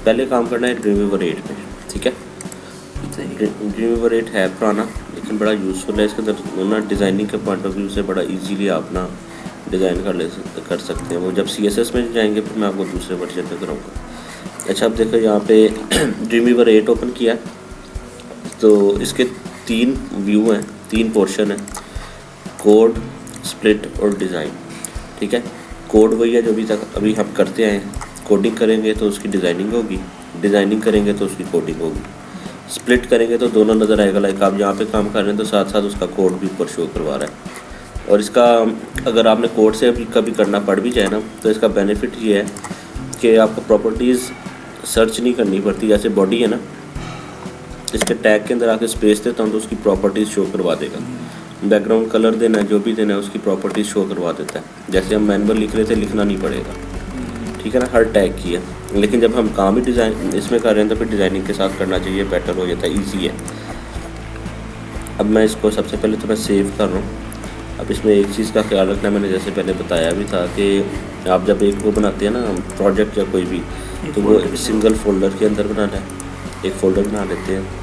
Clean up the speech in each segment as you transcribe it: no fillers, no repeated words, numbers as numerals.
पहले काम करना है ड्रीमवीवर 8 में, ठीक है। ड्रीमवीवर 8 है पुराना लेकिन बड़ा यूज़फुल है। इसके अंदर ना डिज़ाइनिंग के पॉइंट ऑफ व्यू से बड़ा इजीली आप ना डिज़ाइन कर सकते हैं। वो जब CSS में जाएंगे फिर मैं आपको दूसरे वर्जन पे कराऊंगा। अच्छा, अब देखो यहाँ पे ड्रीमवीवर 8 ओपन किया तो इसके 3 व्यू हैं, 3 पोर्शन हैं, कोड, स्प्लिट और डिज़ाइन, ठीक है। कोड वही है जो अभी हम करते हैं। कोडिंग करेंगे तो उसकी डिज़ाइनिंग होगी, डिज़ाइनिंग करेंगे तो उसकी कोडिंग होगी। स्प्लिट करेंगे तो दोनों नज़र आएगा। लाइक आप जहाँ पे काम कर रहे हैं तो साथ साथ उसका कोड भी ऊपर शो करवा रहा है। और इसका अगर आपने कोड से अभी कभी करना पड़ भी जाए ना तो इसका बेनिफिट ये है कि आपको प्रॉपर्टीज़ सर्च नहीं करनी पड़ती। जैसे बॉडी है ना, इसके टैग के अंदर आके स्पेस देता हूँ तो उसकी प्रॉपर्टीज़ शो करवा देगा। बैकग्राउंड कलर देना है, जो भी देना है उसकी प्रॉपर्टीज़ शो करवा देता है। जैसे हम मैनुअल लिख रहे थे, लिखना नहीं पड़ेगा, ठीक है ना, हर टैग की है। लेकिन जब हम काम ही डिज़ाइन इसमें कर रहे हैं तो फिर डिज़ाइनिंग के साथ करना चाहिए, बेटर हो जाता है, ईजी है। अब मैं इसको सबसे पहले तो मैं सेव कर रहा हूँ। अब इसमें एक चीज़ का ख्याल रखना, मैंने जैसे पहले बताया भी था कि आप जब एक वो बनाते हैं ना प्रोजेक्ट या कोई भी, तो वो एक सिंगल फोल्डर के अंदर बनाना है। एक फ़ोल्डर बना लेते हैं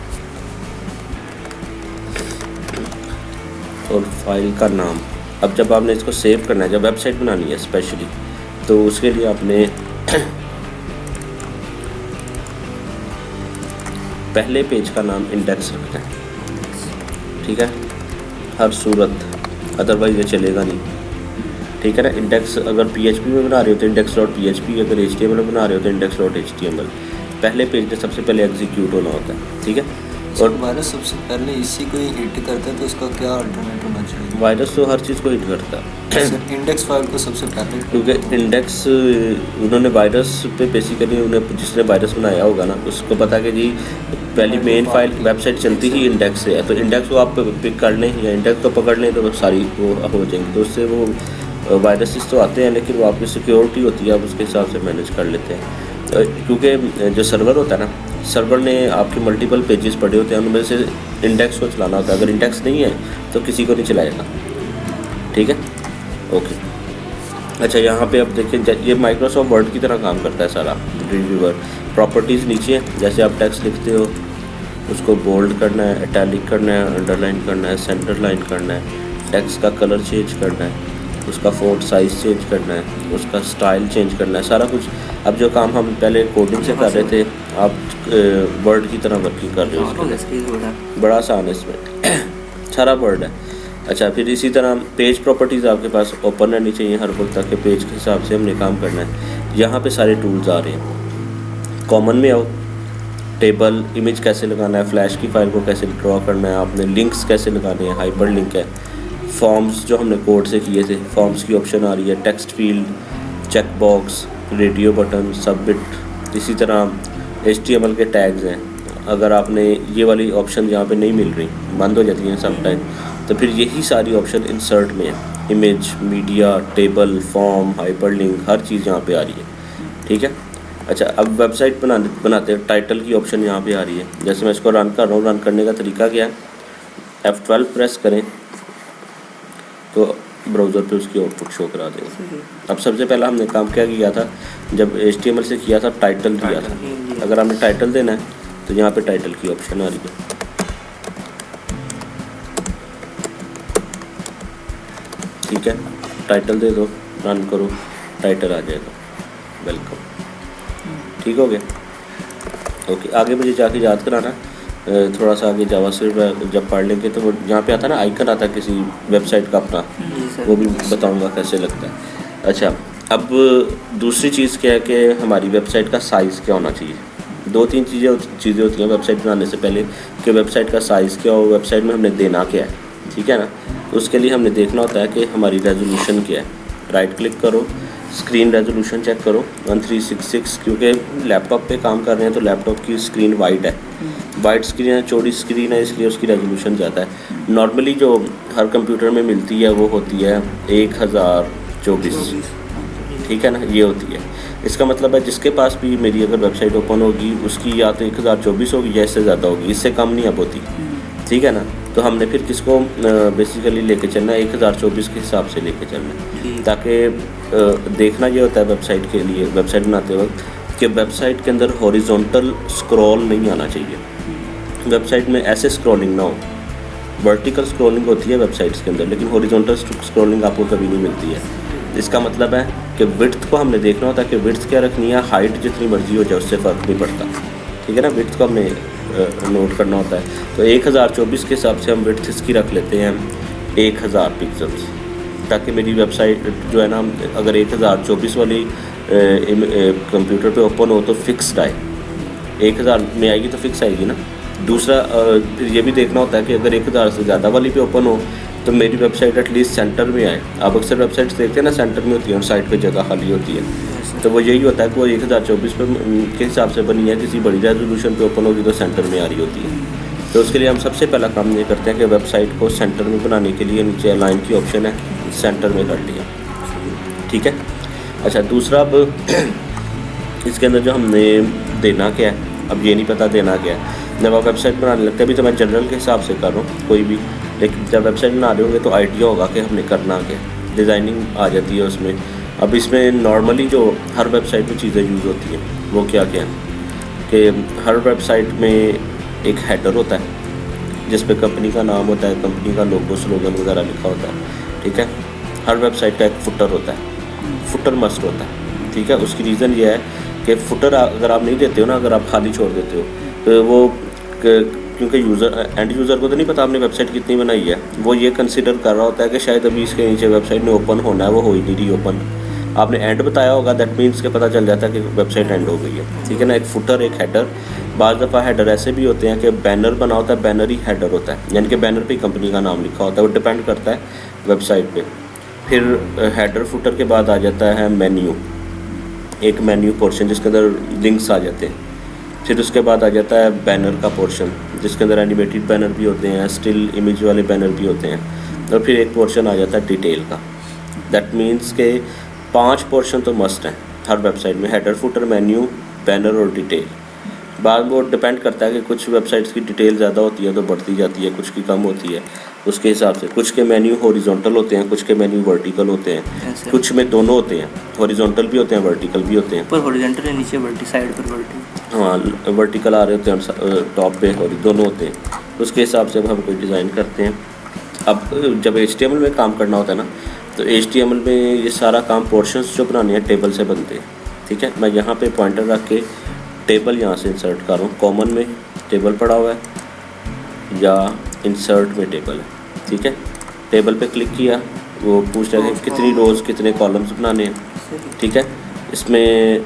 और फाइल का नाम। अब जब आपने इसको सेव करना है, जब वेबसाइट बनानी है स्पेशली, तो उसके लिए आपने पहले पेज का नाम इंडेक्स रखना है, ठीक है, हर सूरत, अदरवाइज ये चलेगा नहीं, ठीक है ना। इंडेक्स अगर PHP में बना रहे हो तो index.php, अगर HTML में बना रहे हो तो index.html। पहले पेज में सबसे पहले एग्जीक्यूट होना होता है, ठीक है। और वायरस सबसे पहले इसी को ही हिट करता है तो उसका क्या अल्टरनेट होना चाहिए? वायरस तो हर चीज़ को हिट करता है, इंडेक्स फाइल को सबसे पहले, क्योंकि इंडेक्स उन्होंने वायरस पे बेसिकली उन्हें जिसने वायरस बनाया होगा ना उसको पता कि जी पहली मेन फाइल वेबसाइट चलती ही इंडेक्स से है, तो इंडेक्स को आप पिक कर लें या इंडेक्स को पकड़ लें तो सारी वो हो जाएंगी। तो उससे वो वायरसेस तो आते हैं लेकिन वो आपकी सिक्योरिटी होती है, आप उसके हिसाब से मैनेज कर लेते हैं। क्योंकि जो सर्वर होता है ना, सर्वर ने आपके मल्टीपल पेजेस पड़े होते हैं, उनमें से इंडेक्स को चलाना होता है। अगर इंडेक्स नहीं है तो किसी को नहीं चलाएगा, ठीक है, ओके। अच्छा, यहाँ पे अब देखिए ये माइक्रोसॉफ्ट वर्ड की तरह काम करता है सारा ड्रीमवीवर। प्रॉपर्टीज़ नीचे है, जैसे आप टेक्स्ट लिखते हो उसको बोल्ड करना है, इटैलिक करना है, अंडरलाइन करना है, सेंटर लाइन करना है, टेक्स्ट का कलर चेंज करना है, उसका फ़ॉन्ट साइज़ चेंज करना है, उसका स्टाइल चेंज करना है, सारा कुछ। अब जो काम हम पहले कोडिंग से कर रहे थे आप वर्ड की तरह वर्किंग कर रहे हो, बड़ा आसान है, इसमें सारा वर्ड है। अच्छा, फिर इसी तरह पेज प्रॉपर्टीज़ आपके पास ओपन रहनी चाहिए हर वक्त, ताकि पेज के हिसाब से हमने काम करना है। यहाँ पे सारे टूल्स आ रहे हैं। कॉमन में आओ, टेबल, इमेज कैसे लगाना है, फ्लैश की फाइल को कैसे ड्रॉ करना है, आपने लिंक्स कैसे लगाने हैं, हाइपर लिंक है, फॉर्म्स जो हमने कोड से किए थे, फॉर्म्स की ऑप्शन आ रही है, text field, check box, radio button, submit. इसी तरह HTML के टैग्स हैं। अगर आपने ये वाली ऑप्शन यहाँ पे नहीं मिल रही, बंद हो जाती हैं सम टाइम, तो फिर यही सारी ऑप्शन इंसर्ट में है। Image, media, table, form, hyperlink, हर चीज़ यहाँ पे आ रही है, ठीक है। अच्छा, अब वेबसाइट बनाते हैं, टाइटल की ऑप्शन यहाँ पे आ रही है। जैसे मैं इसको रन कर रहा हूँ, रन करने का तरीका क्या है, F12 प्रेस करें तो ब्राउज़र पे उसकी आउटपुट शो करा देगा। अब सबसे पहला हमने काम क्या किया था, जब HTML से किया था, टाइटल दिया था। अगर आपने टाइटल देना है तो यहाँ पे टाइटल की ऑप्शन आ रही है, ठीक है। टाइटल दे दो, रन करो, टाइटल आ जाएगा, वेलकम, ठीक हो गया, ओके। आगे मुझे जाके याद कराना, थोड़ा सा आगे जावास्क्रिप्ट जब पढ़ लेंगे तो वो जहाँ पे आता है ना आइकन आता है किसी वेबसाइट का अपना, वो भी बताऊंगा कैसे लगता है। अच्छा, अब दूसरी चीज़ क्या है कि हमारी वेबसाइट का साइज़ क्या होना चाहिए। 2-3 चीज़ें होती हैं वेबसाइट बनाने से पहले कि वेबसाइट का साइज़ क्या हो, वेबसाइट में हमने देना क्या है, ठीक है ना। तो उसके लिए हमने देखना होता है कि हमारी रेजोल्यूशन क्या है। राइट क्लिक करो, स्क्रीन रेजोल्यूशन चेक करो 1366, क्योंकि लैपटॉप पे काम कर रहे हैं तो लैपटॉप की स्क्रीन वाइड है, वाइड स्क्रीन है, चौड़ी स्क्रीन है, इसलिए उसकी रेजोल्यूशन ज़्यादा है। नॉर्मली जो हर कंप्यूटर में मिलती है वो होती है 1024, ठीक है ना, ये होती है। इसका मतलब है जिसके पास भी मेरी अगर वेबसाइट ओपन होगी उसकी या तो 1024 होगी या इससे ज़्यादा होगी, इससे कम नहीं अब होती, ठीक है ना। तो हमने फिर किसको बेसिकली लेके चलना है, 1024 के हिसाब से लेके चलना है, ताकि देखना ये होता है वेबसाइट के लिए, वेबसाइट बनाते वक्त कि वेबसाइट के अंदर हॉरिजॉन्टल स्क्रॉल नहीं आना चाहिए, वेबसाइट में ऐसे स्क्रॉलिंग ना हो। वर्टिकल स्क्रॉलिंग होती है वेबसाइट्स के अंदर, लेकिन हॉरिजॉन्टल स्क्रॉलिंग आपको कभी नहीं मिलती है। इसका मतलब है कि विड्थ को हमने देखना होता है कि विड्थ क्या रखनी है, हाइट जितनी मर्जी हो जाए उससे फ़र्क नहीं पड़ता, ठीक है ना। विड्थ को हमने नोट करना होता है। तो 1024 के हिसाब से हम विड्थ इसकी रख लेते हैं 1000 पिक्सल्स, ताकि मेरी वेबसाइट जो है ना, अगर 1024 वाली कंप्यूटर पे ओपन हो तो फिक्स्ड आए, 1000 में आएगी तो फिक्स आएगी ना। दूसरा फिर ये भी देखना होता है कि अगर 1000 से ज़्यादा वाली पे ओपन हो तो मेरी वेबसाइट एटलीस्ट सेंटर में आए। आप अक्सर वेबसाइट्स देखते हैं ना, सेंटर में होती है और साइड पे जगह खाली होती है, तो वो यही होता है कि वो 1024 पे के हिसाब से बनी है, किसी बड़ी रेजोल्यूशन पे ओपन होगी तो सेंटर में आ रही होती है। तो उसके लिए हम सबसे पहला काम ये करते हैं कि वेबसाइट को सेंटर में बनाने के लिए नीचे अलाइन की ऑप्शन है, सेंटर में कर लिया, ठीक है। अच्छा, दूसरा अब इसके अंदर जो हमने देना क्या है, अब ये नहीं पता देना क्या है। जब आप वेबसाइट बनाने लगते हैं, अभी तो मैं जनरल के हिसाब से कर रहा हूँ कोई भी, लेकिन जब वेबसाइट बना रहे होंगे तो आइडिया होगा कि हमने करना क्या, डिज़ाइनिंग आ जाती है उसमें। अब इसमें नॉर्मली जो हर वेबसाइट में चीज़ें यूज़ होती हैं वो क्या क्या है कि हर वेबसाइट में एक हेडर होता है जिस पे कंपनी का नाम होता है, कंपनी का लोगो, स्लोगन वगैरह लिखा होता है, ठीक है। हर वेबसाइट का एक फुटर होता है, फुटर मस्ट होता है, ठीक है। उसकी रीज़न ये है कि फुटर अगर आप नहीं देते हो ना, अगर आप खाली छोड़ देते हो तो वो क्योंकि एंड यूज़र को तो नहीं पता आपने वेबसाइट कितनी बनाई है, वो ये कंसिडर कर रहा होता है कि शायद अभी इसके नीचे वेबसाइट में ओपन होना है, वो हो ही नहीं रही ओपन। आपने एंड बताया होगा, दैट मीन्स के पता चल जाता है कि वेबसाइट एंड हो गई है, ठीक है ना। एक फुटर, एक हेडर। बाज़ दफ़ा हेडर ऐसे भी होते हैं कि बैनर बना होता है, बैनर ही हेडर होता है, यानी कि बैनर पे ही कंपनी का नाम लिखा होता है, वो डिपेंड करता है वेबसाइट पे। फिर हेडर फुटर के बाद आ जाता है मेन्यू, एक मेन्यू पोर्शन जिसके अंदर लिंक्स आ जाते हैं। फिर उसके बाद आ जाता है बैनर का पोर्शन जिसके अंदर एनिमेटेड बैनर भी होते हैं, स्टिल इमेज वाले बैनर भी होते हैं। और फिर एक पोर्शन आ जाता है डिटेल का। दैट मीन्स के 5 पोर्शन तो मस्ट हैं हर वेबसाइट में, हेडर, फुटर, मेन्यू, बैनर और डिटेल। बाद वो डिपेंड करता है कि कुछ वेबसाइट्स की डिटेल ज़्यादा होती है तो बढ़ती जाती है, कुछ की कम होती है, उसके हिसाब से। कुछ के मेन्यू हॉरिजॉन्टल होते हैं, कुछ के मेन्यू वर्टिकल होते हैं, कुछ में दोनों होते हैं, हॉरिजॉन्टल भी होते हैं, वर्टिकल भी होते हैं। पर हॉरिजॉन्टल है, नीचे वर्टी, साइड पर वर्टी, हाँ, वर्टिकल आ रहे होते हैं, टॉप पे और दोनों होते हैं। उसके हिसाब से अब हम कोई डिज़ाइन करते हैं। अब जब HTML में काम करना होता है ना, तो HTML में ये सारा काम पोर्शंस जो बनाने हैं टेबल से बनते हैं, ठीक है। मैं यहाँ पे पॉइंटर रख के टेबल यहाँ से इंसर्ट कर रहा हूँ। कॉमन में टेबल पड़ा हुआ है या इंसर्ट में टेबल है, ठीक है। टेबल पे क्लिक किया, वो पूछ रहा है कि कितनी रोज़ कितने कॉलम्स बनाने हैं, ठीक है। इसमें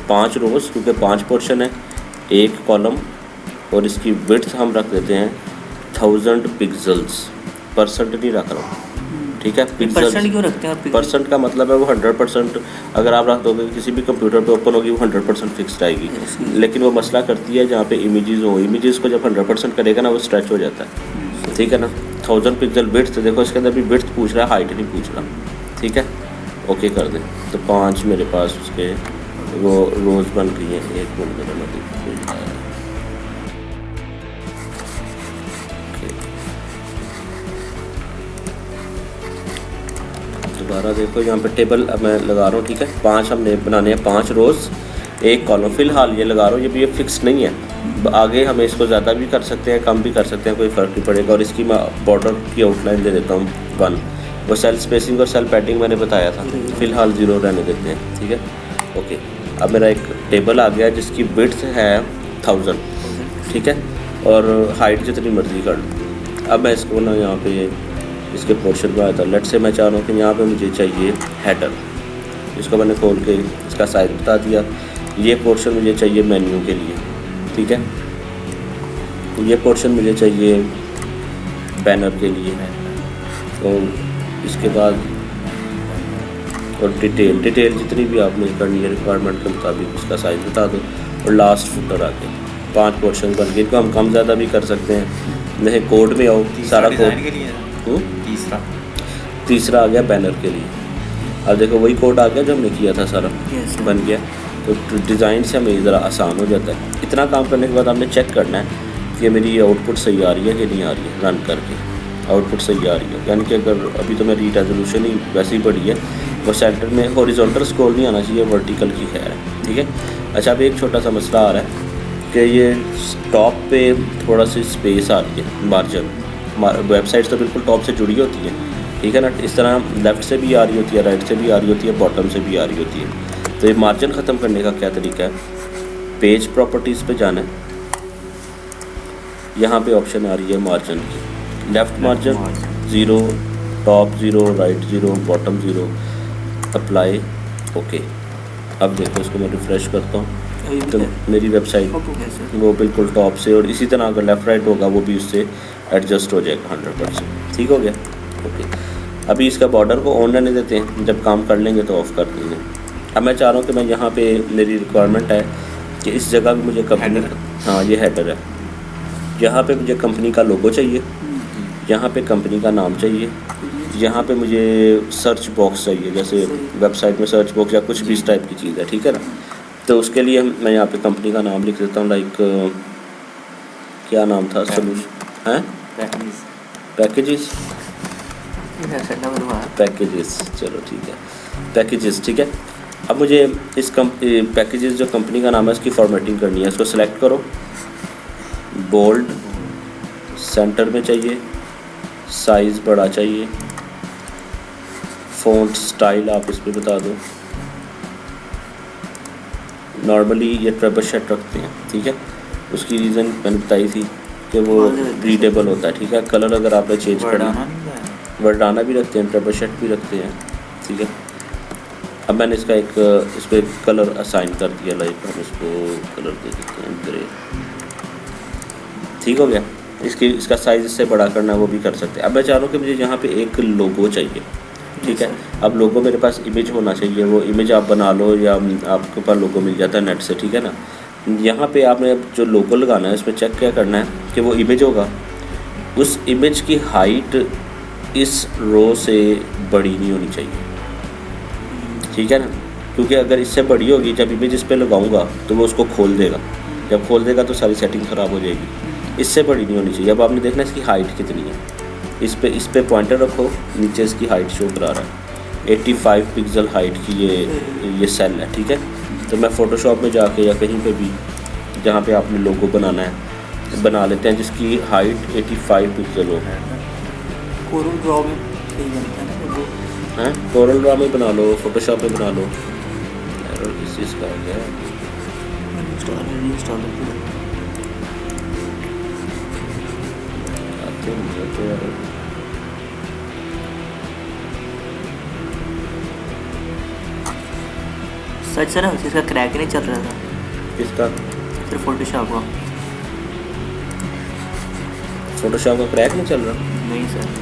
5 रोज़, क्योंकि 5 पोर्शन है, 1 कॉलम, और इसकी विड्थ हम रख देते हैं 1000 पिक्सल्स। परसेंट नहीं रख रहा हूँ, ठीक है। परसेंट क्यों रखते हैं आप? परसेंट का मतलब है वो 100%, अगर आप रख दोगे किसी भी कंप्यूटर पे ओपन होगी वो 100% फिक्स्ड आएगी। लेकिन वो मसला करती है जहाँ पे इमेजेस हो, इमेजेस को जब 100% करेगा ना वो स्ट्रेच हो जाता है, ठीक है ना। 1000 पिक्सल विड्थ, देखो इसके अंदर भी विड्थ पूछ रहा है, हाइट नहीं पूछ रहा, ठीक है। ओके कर दें तो 5 मेरे पास उसके वो रोज़ बन गई हैं। 1 मिनट दोबारा देखो, यहाँ पे टेबल अब मैं लगा रहा हूँ, ठीक है। 5 हमने बनाने हैं, 5 रोज़ 1 कॉलम, फ़िलहाल ये लगा रहा हूँ। ये फिक्स नहीं है, आगे हम इसको ज़्यादा भी कर सकते हैं, कम भी कर सकते हैं, कोई फ़र्क नहीं पड़ेगा। और इसकी मैं बॉर्डर की आउटलाइन दे देता हूँ 1। वो सेल स्पेसिंग और सेल पैडिंग मैंने बताया था, फ़िलहाल 0 रहने देते हैं, ठीक है। ओके, अब मेरा एक टेबल आ गया जिसकी विड्थ है 1000, ठीक है, और हाइट जितनी मर्ज़ी कर लो। अब मैं इसको ना यहाँ पे इसके पोर्शन में आया था। लेट से मैं चाह रहा हूँ कि यहाँ पे मुझे चाहिए हेडर, इसको मैंने खोल के इसका साइज बता दिया। ये पोर्शन मुझे चाहिए मेन्यू के लिए, ठीक है। ये पोर्शन मुझे चाहिए बैनर के लिए, तो इसके बाद और डिटेल जितनी भी आपने करनी है रिक्वायरमेंट के मुताबिक उसका साइज बता दो। और लास्ट फुटर आ गया, 5 पोर्शन बन गए। इनको हम कम ज़्यादा भी कर सकते हैं। नहीं, कोड में आओ, सारा कोड। तीसरा आ गया बैनर के लिए। अब देखो वही कोड आ गया जो हमने किया था, सारा बन गया। तो डिज़ाइन से हमें ज़रा आसान हो जाता है। इतना काम करने के बाद हमने चेक करना है कि मेरी आउटपुट सही आ रही है कि नहीं आ रही है। रन करके आउटपुट सही आ रही है, यानी कि अगर अभी तो मेरी रेजोल्यूशन ही वैसे ही बढ़ी है, वो सेंटर में हॉरिजॉन्टल स्क्रॉल नहीं आना चाहिए, वर्टिकल की खैर है, ठीक है। अच्छा, अब एक छोटा सा मसला आ रहा है कि ये टॉप पे थोड़ा सी स्पेस आ रही है, मार्जिन। वेबसाइट्स तो बिल्कुल टॉप से जुड़ी होती है, ठीक है ना। इस तरह लेफ़्ट से भी आ रही होती है, राइट से भी आ रही होती है, बॉटम से भी आ रही होती है। तो ये मार्जिन ख़त्म करने का क्या तरीका है? पेज प्रॉपर्टीज़ पे जाना है, यहाँ पे ऑप्शन आ रही है मार्जिन की, left margin 0, top 0, right 0, bottom 0, apply, okay. अब देखो इसको मैं रिफ़्रेश करता हूँ तो मेरी वेबसाइट वो बिल्कुल टॉप से, और इसी तरह अगर लेफ़्ट राइट होगा वो भी उससे एडजस्ट हो जाएगा 100%। ठीक हो गया, ओके। अभी इसका बॉर्डर को ऑन रहने देते हैं, जब काम कर लेंगे तो ऑफ़ कर देंगे। अब मैं चाह रहा हूँ कि मैं यहाँ पे मेरी रिक्वायरमेंट है कि इस जगह भी मुझे कंपनी, हाँ ये हेडर है, यहाँ पे मुझे कंपनी का लोगो चाहिए, यहाँ पे कंपनी का नाम चाहिए, यहाँ पे मुझे सर्च बॉक्स चाहिए, जैसे वेबसाइट में सर्च बॉक्स या कुछ भी इस टाइप की चीज़ है, ठीक है ना। तो उसके लिए मैं यहाँ पे कंपनी का नाम लिख देता हूँ, लाइक क्या नाम था, सोल्यूशन हैं, पैकेजेस, पैकेजेस, चलो ठीक है, पैकेजेस, ठीक है। अब मुझे इस पैकेजेस जो कंपनी का नाम है इसकी फॉर्मेटिंग करनी है। इसको सेलेक्ट करो, बोल्ड सेंटर में चाहिए, साइज़ बड़ा चाहिए, फ़ॉन्ट स्टाइल आप इस पर बता दो। नॉर्मली ये ट्रबल शट रखते हैं, ठीक है, उसकी रीज़न मैंने बताई थी कि वो रीडेबल होता है, ठीक है। कलर अगर आपने चेंज करना, वर्डाना भी रखते हैं, ट्रबल शट भी रखते हैं, ठीक है। अब मैंने इसका इस पर कलर असाइन कर दिया, लाइक हम इसको कलर दे देते हैं ग्रे, ठीक हो गया। इसका साइज़ इससे बड़ा करना है वो भी कर सकते हैं। अब मैं चाह रहा हूँ कि मुझे यहाँ पे एक लोगो चाहिए, ठीक है। अब लोगो मेरे पास इमेज होना चाहिए, वो इमेज आप बना लो या आपके पास लोगो मिल जाता है नेट से, ठीक है ना। यहाँ पे आपने जो लोगो लगाना है इसमें चेक क्या करना है कि वो इमेज होगा, उस इमेज की हाइट इस रो से बड़ी नहीं होनी चाहिए, ठीक है ना, क्योंकि अगर इससे बड़ी होगी, जब इमेज इस पर लगाऊंगा तो वो उसको खोल देगा, जब खोल देगा तो सारी सेटिंग ख़राब हो जाएगी। इससे बड़ी नहीं होनी चाहिए। अब आपने देखना इसकी हाइट कितनी है, इस पे पॉइंटर रखो, नीचे इसकी हाइट शो करा रहा है 85 पिक्सल हाइट की ये सेल है, ठीक है। तो मैं फ़ोटोशॉप में जाके या कहीं पे भी जहाँ पे आपने लोगो बनाना है बना लेते हैं जिसकी हाइट 85 पिक्सल हो। कोरल ड्रॉ में सही बनता है ना, हैं कोरल ड्रॉ में बना लो, फ़ोटोशॉप में बना लो, इस चीज़ का आ गया सच सर इसका क्रैक नहीं चल रहा था, किसका, सिर्फ फोटोशॉप का। फ़ोटोशॉप का क्रैक नहीं चल रहा? नहीं सर,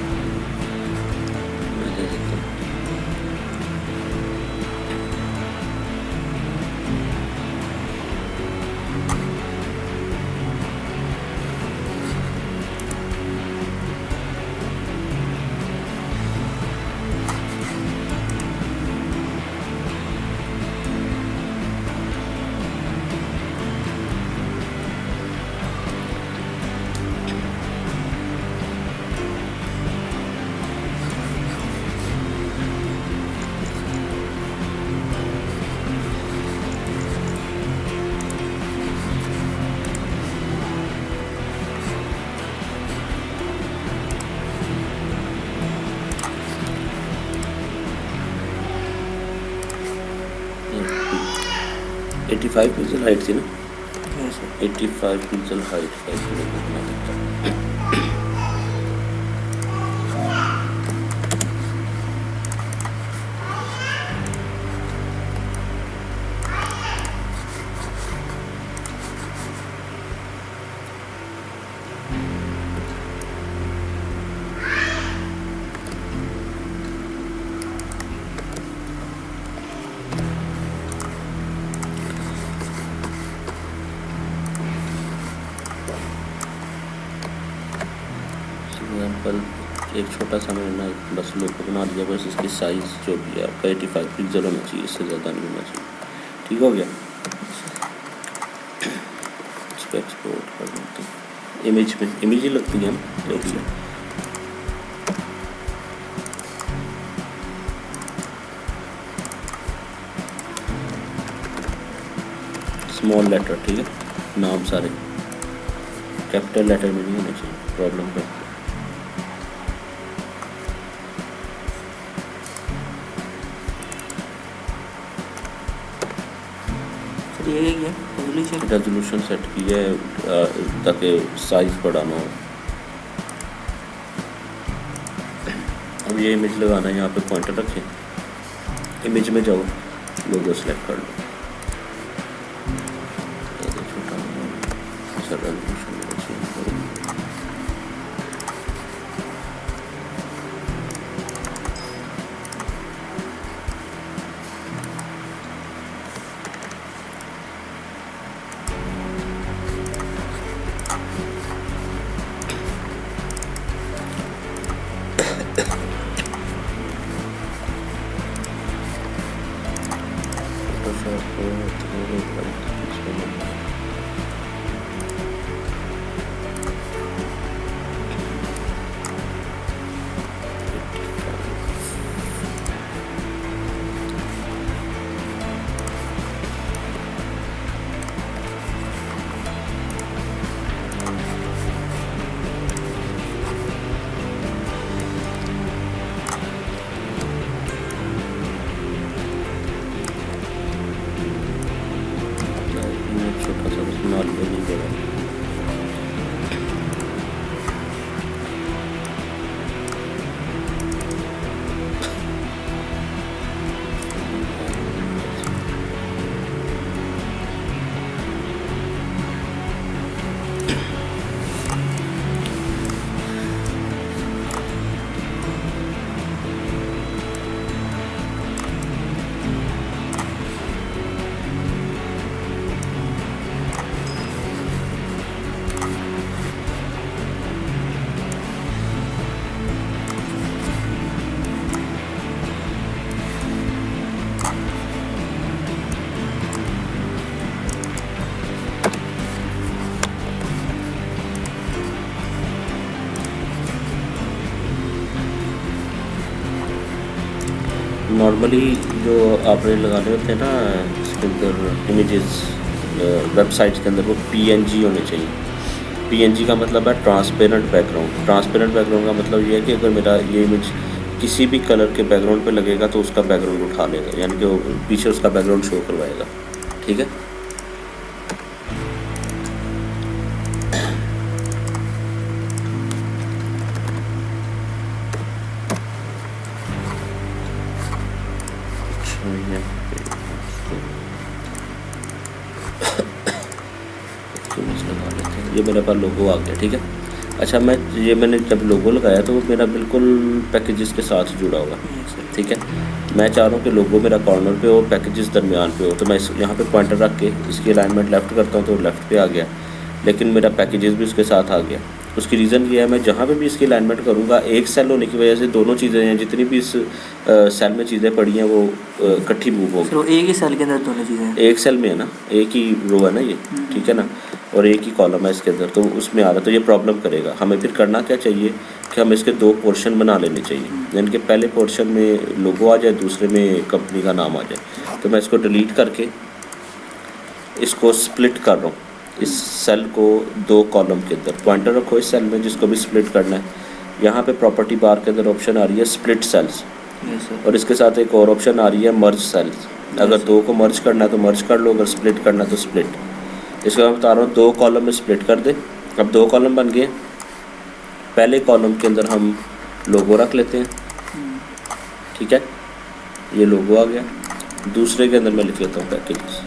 है 85 पिक्सल हाइट थी ना, 85 पिक्सल हाइट एग्जाम्पल एक छोटा सा मैंने ना बस लोगो बना दिया, बस इसकी साइज़ जो भी है आपका 85 पिक्सल होना चाहिए, इससे ज़्यादा नहीं होना चाहिए, ठीक हो गया। इसको एक्सपोर्ट कर देते हैं इमेज में, इमेज ही लगती है जो भी है। स्मॉल लेटर, ठीक है, नाम सारे कैपिटल लेटर में नहीं होने चाहिए, प्रॉब्लम है। सर ये क्या रेजोल्यूशन? रेजोल्यूशन सेट की है ताकि साइज बढ़ाना हो। अब ये इमेज लगाना है, यहाँ पे पॉइंटर रखें, इमेज में जाओ, लोगो सेलेक्ट कर लो, छोटा सर रेजोल्यूशन चेंज करो। छोटा सा उसमें माल नहीं पड़ा। नॉर्मली जो आपने लगाने होते हैं ना इसके अंदर इमेजेस वेबसाइट्स के अंदर, वो पीएनजी होने चाहिए। पीएनजी का मतलब है ट्रांसपेरेंट बैकग्राउंड। ट्रांसपेरेंट बैकग्राउंड का मतलब ये है कि अगर मेरा ये इमेज किसी भी कलर के बैकग्राउंड पे लगेगा तो उसका बैकग्राउंड उठा लेगा, यानी कि वो पीछे उसका बैकग्राउंड शो करवाएगा, ठीक है। ये मेरे पास लोगो आ गया, ठीक है। अच्छा, मैंने जब लोगो लगाया तो वो मेरा बिल्कुल पैकेजेस के साथ जुड़ा हुआ, ठीक है। मैं चाह रहा हूँ कि लोगो मेरा कॉर्नर पे हो, पैकेजेस दरमियान पे हो, तो मैं यहाँ पे पॉइंटर रख के इसकी अलाइनमेंट लेफ़्ट करता हूँ तो लेफ़्ट पे आ गया, लेकिन मेरा पैकेजेस भी उसके साथ आ गया। उसकी रीज़न ये है, मैं जहाँ पे भी इसकी अलाइनमेंट करूँगा, एक सेल होने की वजह से दोनों चीज़ें हैं, जितनी भी इस सेल में चीज़ें पड़ी हैं वो इकट्ठी मूव होगी। तो एक ही सेल के अंदर दोनों चीज़ें एक सेल में है ना, एक ही रो है ना ये, ठीक है ना, और एक ही कॉलम है इसके अंदर, तो उसमें आ रहा है, तो ये प्रॉब्लम करेगा। हमें फिर करना क्या चाहिए कि हम इसके दो पोर्शन बना लेने चाहिए, यानी कि पहले पोर्शन में लोगो आ जाए, दूसरे में कंपनी का नाम आ जाए। तो मैं इसको डिलीट करके इसको स्प्लिट कर रहा हूँ, इस सेल को दो कॉलम के अंदर। पॉइंटर रखो इस सेल में जिसको भी स्प्लिट करना है। यहाँ पे प्रॉपर्टी बार के अंदर ऑप्शन आ रही है स्प्लिट सेल्स, और इसके साथ एक और ऑप्शन आ रही है मर्ज सेल्स। अगर दो को मर्ज करना है तो मर्ज कर लो, अगर स्प्लिट करना है तो स्प्लिट। इसको मैं बता रहा हूँ दो कॉलम में स्प्लिट कर दे। अब दो कॉलम बन गए, पहले कॉलम के अंदर हम लोगो रख लेते हैं, ठीक है, ये लोगो आ गया। दूसरे के अंदर मैं लिख लेता हूँ पैकेजेस।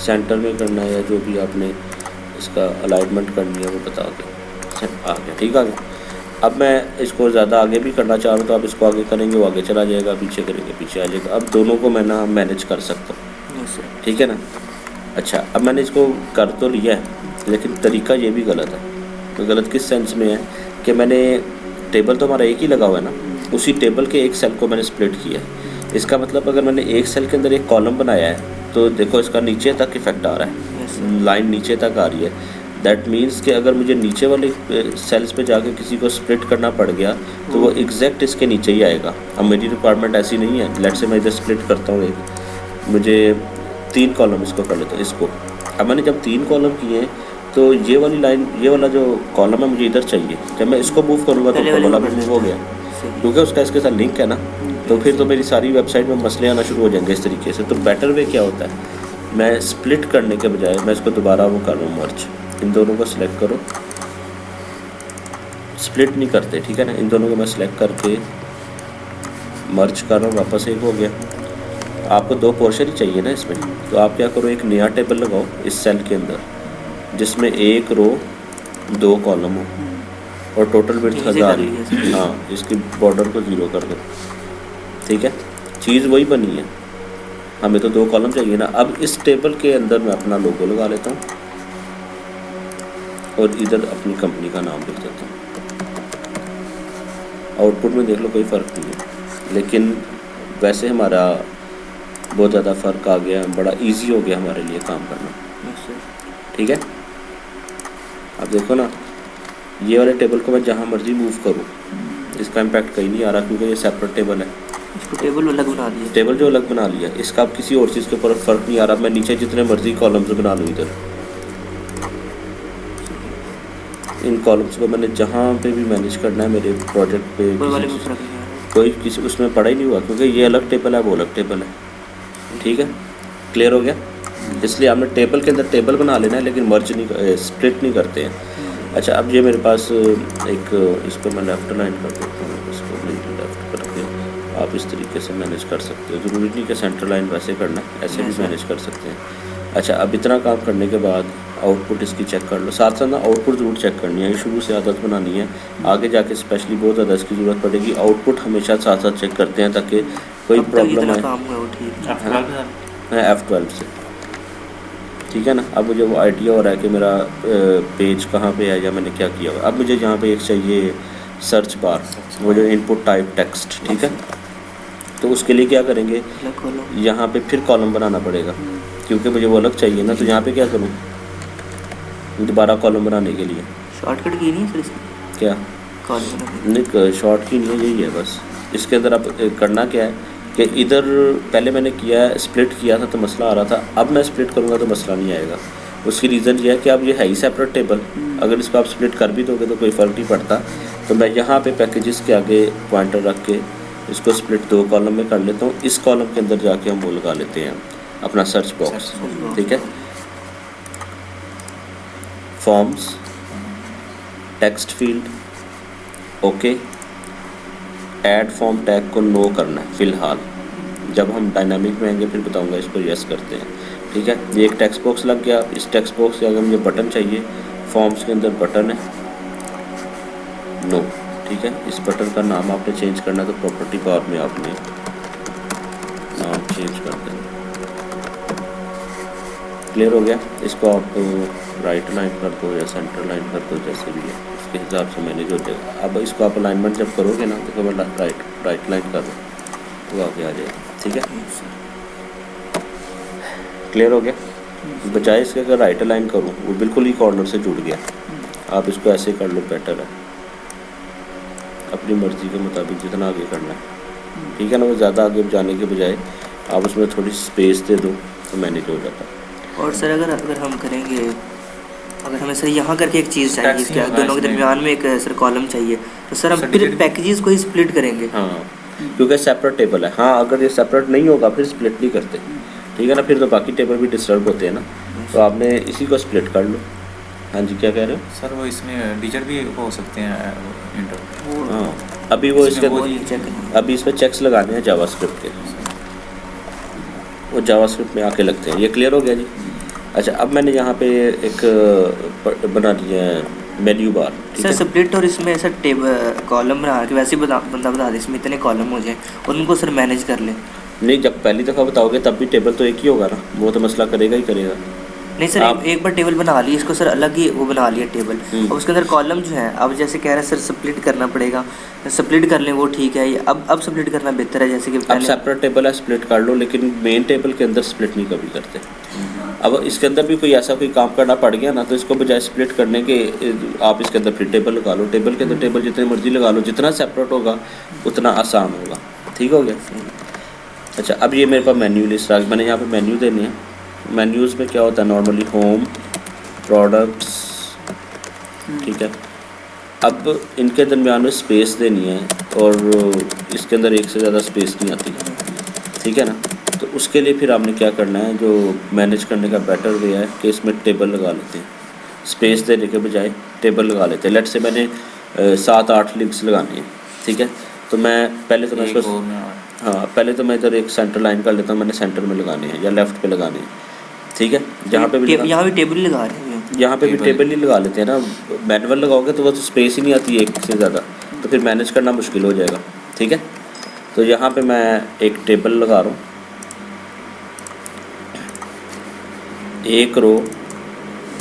सेंटर में करना है या जो भी आपने इसका अलाइनमेंट करनी है वो बता के आ गया, ठीक आ गया। अब मैं इसको ज़्यादा आगे भी करना चाह रहा हूँ तो आप इसको आगे करेंगे वो आगे चला जाएगा, पीछे करेंगे पीछे आ जाएगा। अब दोनों को मैं ना मैनेज कर सकता हूँ, ठीक है ना। अच्छा, अब मैंने इसको कर तो लिया है, लेकिन तरीका ये भी गलत है। तो गलत किस सेंस में है कि मैंने टेबल तो हमारा एक ही लगा हुआ है ना, उसी टेबल के एक सेल को मैंने स्प्लिट किया है। इसका मतलब अगर मैंने एक सेल के अंदर एक कॉलम बनाया है तो देखो इसका नीचे तक इफेक्ट आ रहा है, लाइन नीचे तक आ रही है। दैट मीन्स कि अगर मुझे नीचे वाले सेल्स पे जाके किसी को स्प्लिट करना पड़ गया तो वो एग्जैक्ट इसके नीचे ही आएगा। अब मेरी रिक्वायरमेंट ऐसी नहीं है, लेट से मैं इधर स्प्लिट करता हूँ एक, मुझे 3 कॉलम इसको कर लेता हूँ इसको। अब मैंने जब 3 कॉलम किए तो ये वाली लाइन, ये वाला जो कॉलम है मुझे इधर चाहिए। जब मैं इसको मूव करूँगा तो पहले ऊपर वाले वाला को भी कर मूव हो लेते गया, हैं। सही। क्योंकि उसका इसके साथ लिंक है ना। तो फिर तो मेरी सारी वेबसाइट में मसले आना शुरू हो जाएंगे इस तरीके से। तो बेटर वे क्या होता है, मैं स्प्लिट करने के बजाय मैं इसको दोबारा वो कर रहा हूँ मर्ज। इन दोनों को सिलेक्ट करो, स्प्लिट नहीं करते, ठीक है ना। इन दोनों को मैं सिलेक्ट करके मर्ज कर रहा हूँ, वापस एक हो गया। आपको 2 पोर्शन ही चाहिए ना इसमें, तो आप क्या करो, एक नया टेबल लगाओ इस सेल के अंदर जिसमें 1 रो 2 कॉलम हो और टोटल विड्थ यहीं से कर 1000 लिया ही। इसमें। हाँ, इसकी बॉर्डर को 0 कर दो, ठीक है। चीज़ वही बनी है, हमें तो 2 कॉलम चाहिए ना। अब इस टेबल के अंदर मैं अपना लोगो लगा लेता हूँ और इधर अपनी कंपनी का नाम लिख देता हूँ। आउटपुट में देख लो कोई फ़र्क नहीं है, लेकिन वैसे हमारा बहुत ज़्यादा फ़र्क आ गया, बड़ा इजी हो गया हमारे लिए काम करना, ठीक है। अब देखो ना, ये वाले टेबल को मैं जहाँ मर्जी मूव करूँ इसका इम्पैक्ट कहीं नहीं आ रहा, क्योंकि ये सेपरेट टेबल है। इसको टेबल अलग बना दिया। टेबल जो अलग बना लिया, इसका अब किसी और चीज़ के ऊपर फ़र्क नहीं आ रहा। मैं नीचे जितने मर्जी कॉलम्स बना लूँ इधर, इन कॉलम्स को मैंने जहाँ पे भी मैनेज करना है मेरे प्रोजेक्ट पे, कोई वाले किसी में फर्क नहीं आ रहा। कोई किसी उसमें पड़ा ही नहीं हुआ, क्योंकि ये अलग टेबल है वो अलग टेबल है, ठीक है। क्लियर हो गया। इसलिए आपने टेबल के अंदर टेबल बना लेना है, लेकिन मर्ज नहीं, स्प्लिट नहीं करते हैं। अच्छा, अब ये मेरे पास एक, इसको मैं लेफ़्ट लाइन कर देता हूँ, इसको लेफ़्ट करके आप इस तरीके से मैनेज कर सकते हो। ज़रूरी नहीं कि सेंटर लाइन वैसे करना है, ऐसे भी मैनेज कर सकते हैं। अच्छा, अब इतना काम करने के बाद आउटपुट इसकी चेक कर लो। साथ साथ ना आउटपुट ज़रूर चेक करनी है, शुरू से आदत बनानी है। आगे जाके स्पेशली बहुत ज़्यादा इसकी ज़रूरत पड़ेगी। आउटपुट हमेशा साथ साथ चेक करते हैं ताकि कोई अब तक प्रॉब्लम जितना आए। काम हुआ वो ठीक है। है F12 से, ठीक है ना। अब मुझे वो आइडिया हो रहा है कि मेरा पेज कहाँ पे है या मैंने क्या किया हुआ। अब मुझे यहाँ पे एक चाहिए सर्च बार, वो जो इनपुट टाइप टेक्स्ट, ठीक है। तो उसके लिए क्या करेंगे, अलग खोलो। यहाँ पे फिर कॉलम बनाना पड़ेगा, क्योंकि मुझे वो अलग चाहिए ना। तो यहाँ पे क्या करूँ, दोबारा कॉलम बनाने के लिए शॉर्टकट की नहीं है सर इसकी? क्या, कॉलम बनाने नहीं शॉर्ट की नहीं है, यही है बस। इसके अंदर अब करना क्या है कि इधर पहले मैंने किया है, स्प्लिट किया था तो मसला आ रहा था। अब मैं स्प्लिट करूँगा तो मसला नहीं आएगा। उसकी रीज़न ये है कि अब ये है ही सेपरेट टेबल, अगर इसको आप स्प्लिट कर भी दोगे तो कोई फ़र्क नहीं पड़ता। तो मैं यहाँ पे पैकेजेस के आगे पॉइंटर रख के इसको स्प्लिट 2 कॉलम में कर लेता हूँ। इस कॉलम के अंदर जाके हम वो लगा लेते हैं अपना सर्च बॉक्स, ठीक है। Forms, text field, okay. Add form tag को नो करना है फ़िलहाल। जब हम डायनामिक में आएंगे फिर बताऊंगा इसको यस करते हैं, ठीक है। ये एक टेक्स्ट बॉक्स लग गया। इस टेक्स्ट बॉक्स के अगर मुझे बटन चाहिए, फॉर्म्स के अंदर बटन है, नो, ठीक है। इस बटन का नाम आपने चेंज करना है तो प्रॉपर्टी बार में आपने नाम चेंज कर देना। क्लियर हो गया। इसको आप राइट लाइन कर दो या सेंटर लाइन कर दो, जैसे भी है उसके हिसाब से मैनेज हो जाएगा। अब इसको आप अलाइनमेंट जब करोगे ना तो मैं राइट लाइन कर दो तो आगे आ जाएगा, ठीक है। क्लियर हो गया। बजाय इसके अगर राइट लाइन करूँ वो बिल्कुल ही कॉर्नर से जुड़ गया। आप इसको ऐसे कर लो, बेटर है। अपनी मर्ज़ी के मुताबिक जितना आगे करना है, ठीक है ना। वो ज़्यादा आगे जाने के बजाय आप उसमें थोड़ी स्पेस दे दो तो मैनेज हो जाता है। और सर अगर हम करेंगे, अगर हमें सर यहाँ करके एक चीज़ चाहिए, टैक्सी क्या होगा दोनों के इसमें। दरमियान में एक सर कॉलम चाहिए, तो सर हम फिर सर्टिफिकेट- पैकेजेस को ही स्प्लिट करेंगे। हाँ, क्योंकि सेपरेट टेबल है। हाँ, अगर ये सेपरेट नहीं होगा फिर स्प्लिट नहीं करते, ठीक है ना। फिर तो बाकी टेबल भी डिस्टर्ब होते हैं ना। तो आपने इसी को स्प्लिट कर लो। हाँ जी, क्या कह रहे हो? सर वो इसमें डिजिट भी हो सकते हैं इंटर। हाँ, अभी वो इसके इसमें वो नहीं चेक नहीं। अभी इसमें चेक्स लगाने हैं जावास्क्रिप्ट के, वो जावास्क्रिप्ट में आके लगते हैं। ये क्लियर हो गया जी। अच्छा, अब मैंने यहाँ पे एक बना दिया है मेन्यू बार, ठीक सर है। स्प्लिट और इसमें सर टेबल कॉलम बना के वैसे ही बंदा बता दे इसमें इतने कॉलम हो जाए और उनको सर मैनेज कर ले। नहीं, जब पहली दफ़ा बताओगे तब भी टेबल तो एक ही होगा ना, वो तो मसला करेगा ही करेगा। नहीं सर, आप- एक बार टेबल बना ली इसको सर, अलग ही वो बना लिया टेबल। अब उसके अंदर कॉलम जो है, अब जैसे कह रहे हैं सर स्प्लिट करना पड़ेगा, स्प्लिट कर लें वो ठीक है। अब स्प्लिट करना बेहतर है, जैसे कि अब पहले सेपरेट टेबल है, स्प्लिट कर लो, लेकिन मेन टेबल के अंदर स्प्लिट नहीं कभी करते। अब इसके अंदर भी कोई ऐसा कोई काम करना पड़ गया ना, तो इसको बजाय स्प्लिट करने के आप इसके अंदर फिर टेबल लगा लो। टेबल के अंदर टेबल जितने मर्जी लगा लो, जितना सेपरेट होगा उतना आसान होगा। ठीक हो गया। अच्छा, अब ये मेरे पास मेन्यू लिस्ट आ गई। मैंने यहाँ पे मेन्यू देने हैं। मेन्यूज़ में क्या होता है नॉर्मली, होम, प्रोडक्ट्स, ठीक है। अब इनके दरमियान में स्पेस देनी है और इसके अंदर एक से ज़्यादा स्पेस नहीं आती, ठीक है ना। तो उसके लिए फिर आपने क्या करना है, जो मैनेज करने का बेटर वे है कि इसमें टेबल लगा लेते हैं। स्पेस देने के बजाय टेबल लगा लेते हैं। लेट से मैंने 7-8 लिंक्स लगानी है, ठीक है। तो मैं पहले तो मैं एक इसको रो में हाँ, पहले तो मैं इधर एक सेंटर लाइन कर लेता हूँ। मैंने सेंटर में लगाने हैं या लेफ़्ट पे लगाने हैं, ठीक है। जहाँ पे भी यहाँ भी टेबल ही लगा रहे हैं। यहाँ पे भी टेबल। टेबल ही लगा लेते हैं ना। मैनुअल लगाओगे तो वो तो स्पेस ही नहीं आती एक से ज़्यादा, तो फिर मैनेज करना मुश्किल हो जाएगा, ठीक है। तो यहाँ पे मैं एक टेबल लगा रहा हूँ, 1 रो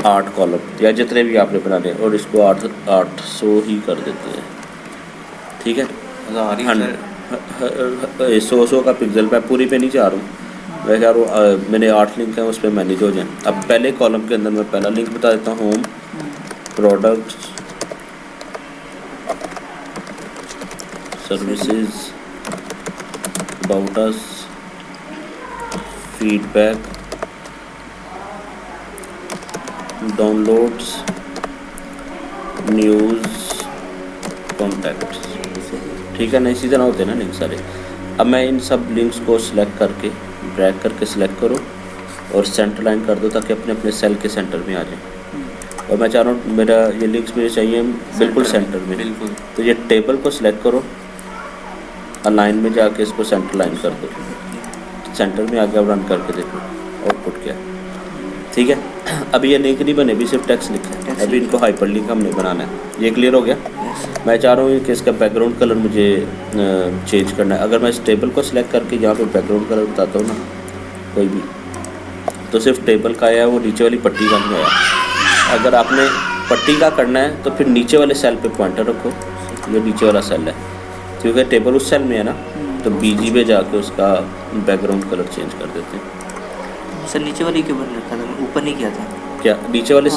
8 कॉलम या जितने भी आपने बनाने, और इसको 800 ही कर देते हैं, ठीक है। हज़ार ही सर। 100 का पिक्सल, मैं पूरी पे नहीं चाह रहा हूँ। मैं चाह रहा हूँ मैंने 8 लिंक हैं, उस पर मैनेज हो जाए। अब पहले कॉलम के अंदर मैं पहला लिंक बता देता हूँ, home, products, services, about us, feedback, downloads, news, contacts, ठीक है ना। इसी तरह होते हैं ना लिंक सारे। अब मैं इन सब लिंक्स को सिलेक्ट करके ड्रैग करके सिलेक्ट करो और सेंटर लाइन कर दो ताकि अपने अपने सेल के सेंटर में आ जाए। और मैं चाह रहा हूँ मेरा ये लिंक्स मुझे चाहिए बिल्कुल सेंटर में। बिल्कुल। तो ये टेबल को सिलेक्ट करो, अलाइन में जाके इसको सेंटर लाइन कर दो, सेंटर में आके अब रन करके देखो आउटपुट क्या है, ठीक है। अभी ये लिंक नहीं बने, भी सिर्फ टेक्स्ट लिखा है। अभी इनको हाइपर लिंक हमने बनाना है। ये क्लियर हो गया। मैं चाह रहा हूँ कि इसका बैकग्राउंड कलर मुझे चेंज करना है। अगर मैं इस टेबल को सिलेक्ट करके यहाँ पे बैकग्राउंड कलर बताता हूँ ना कोई भी, तो सिर्फ टेबल का आया, वो नीचे वाली पट्टी का नहीं आया। अगर आपने पट्टी का करना है तो फिर नीचे वाले सेल पे पॉइंटर रखो, ये नीचे वाला सेल है, क्योंकि टेबल उस सेल में है ना। तो बीजी पे जाके उसका बैकग्राउंड कलर चेंज कर देते हैं। सर नीचे वाली क्यों बन रखा था, ऊपर नहीं किया था क्या नीचे वाले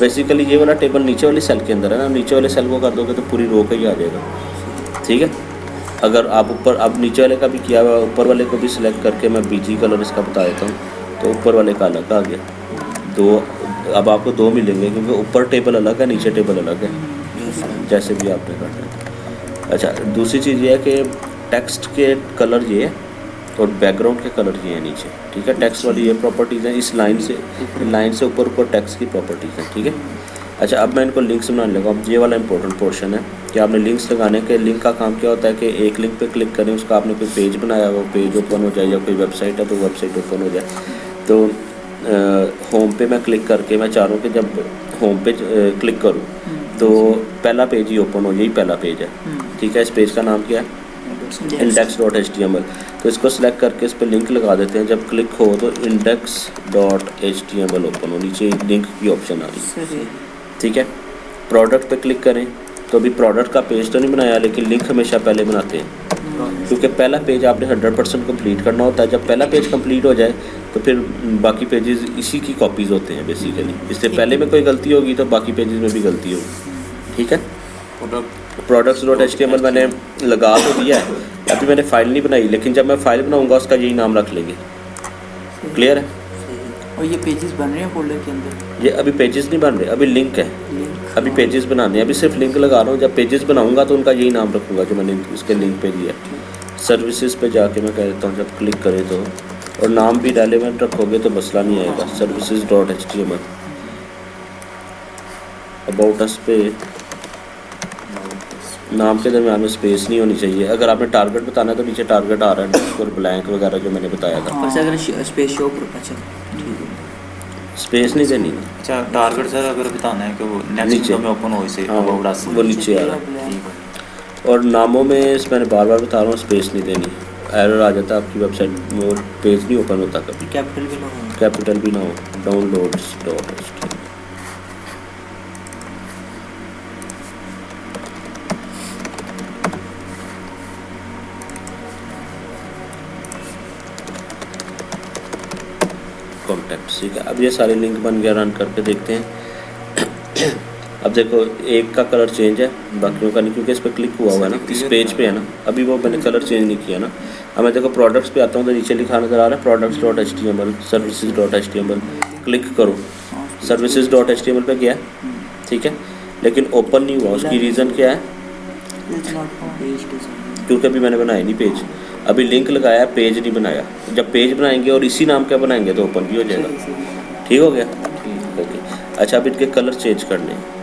बेसिकली ये वाला टेबल नीचे वाले सेल के अंदर है ना। नीचे वाले सेल को कर दोगे तो पूरी रो का ही आ जाएगा, ठीक है। अगर आप ऊपर, अब नीचे वाले का भी किया हुआ, ऊपर वाले को भी सिलेक्ट करके मैं बीजी कलर इसका बता देता हूँ, तो ऊपर वाले का अलग आ गया। 2 अब आपको 2 मिलेंगे क्योंकि ऊपर टेबल अलग है, नीचे टेबल अलग है, जैसे भी आपने करना है। अच्छा, दूसरी चीज़ ये है कि टेक्स्ट के कलर ये है और बैकग्राउंड के कलर ये हैं नीचे, ठीक है। टेक्स्ट वाली ये प्रॉपर्टीज़ हैं, इस लाइन से ऊपर टेक्स्ट की प्रॉपर्टीज़ हैं, ठीक है। अच्छा, अब मैं इनको लिंक्स बनाने लगा। अब ये वाला इंपॉर्टेंट पोर्शन है कि आपने लिंक्स लगाने के, लिंक का काम क्या होता है कि एक लिंक पे क्लिक करें, उसका आपने कोई पेज बनाया, वो पेज ओपन हो जाए, या कोई वेबसाइट है तो वेबसाइट ओपन हो जाए। तो होम पे मैं क्लिक करके मैं चाह रहा हूँ कि जब होम पे क्लिक करूँ तो पहला पेज ही ओपन हो, यही पहला पेज है, ठीक है। इस पेज का नाम क्या है, index.html। तो इसको सिलेक्ट करके इस पर लिंक लगा देते हैं। जब क्लिक हो तो index.html ओपन हो, नीचे लिंक की ऑप्शन आ रही है, ठीक है। प्रोडक्ट पे क्लिक करें तो अभी प्रोडक्ट का पेज तो नहीं बनाया, लेकिन लिंक हमेशा पहले बनाते हैं क्योंकि पहला पेज आपने 100% कंप्लीट करना होता है। जब पहला पेज कंप्लीट हो जाए तो फिर बाकी पेजेस इसी की कॉपीज़ होते हैं बेसिकली। इससे पहले में कोई गलती होगी तो बाकी पेजेस में भी गलती होगी, ठीक है। products.html मैंने लगा तो दिया है, अभी मैंने फ़ाइल नहीं बनाई, लेकिन जब मैं फ़ाइल बनाऊंगा उसका यही नाम रख लेंगे। क्लियर है। और ये पेजेस बन रहे हैं फोल्डर के अंदर? ये अभी पेजेस नहीं बन रहे, अभी लिंक है, अभी पेजेस बनाने हैं। अभी सिर्फ लिंक लगा रहा हूँ, जब पेजेस बनाऊंगा तो उनका यही नाम रखूँगा जो मैंने इसके लिंक पे दिया। सर्विसेज पे जाके मैं कह देता हूँ जब क्लिक करें तो, और नाम भी रेलेवेंट रखोगे तो मसला नहीं आएगा। services.html। अबाउट अस पे नाम के दरमियान में स्पेस नहीं होनी चाहिए। अगर आपने टारगेट बताना है तो नीचे टारगेट आ रहा है और ब्लैंक वगैरह जो मैंने बताया था। और अगर स्पेस शो कर, अच्छा ठीक है, स्पेस नहीं देनी। अच्छा, टारगेट सर अगर बताना है कि वो नेक्स्ट नीचे। विंडो में ओपन हो, इसे हाँ, अबाउट अस वो नीचे आ रहा है। ठीक है। और नामों में मैंने बार बार बता रहा हूँ स्पेस नहीं देनी, एरर आ जाता है आपकी वेबसाइट में और पेज नहीं ओपन होता कभी। कैपिटल भी ना हो। कैपिटल भी ना हो। downloads.html। कॉन्टैक्ट, ठीक है। अब ये सारे लिंक बन गया, रन करके देखते हैं। अब देखो एक का कलर चेंज है, बाकियों का नहीं, क्योंकि इस पर क्लिक हुआ हुआ है ना, इस पेज पे है ना, अभी वो मैंने कलर चेंज नहीं किया ना। अब मैं देखो प्रोडक्ट्स पे आता हूँ तो नीचे लिखा नज़र आ रहा है products.html, services.html, क्लिक करो, services.html पे गया, ठीक है, लेकिन ओपन नहीं हुआ। उसकी रीज़न क्या है? क्योंकि अभी मैंने बनाया नहीं पेज, अभी लिंक लगाया, पेज नहीं बनाया। जब पेज बनाएंगे और इसी नाम का बनाएंगे तो ओपन भी हो जाएगा। ठीक हो गया, ओके। अच्छा, अब इनके कलर चेंज करने हैं।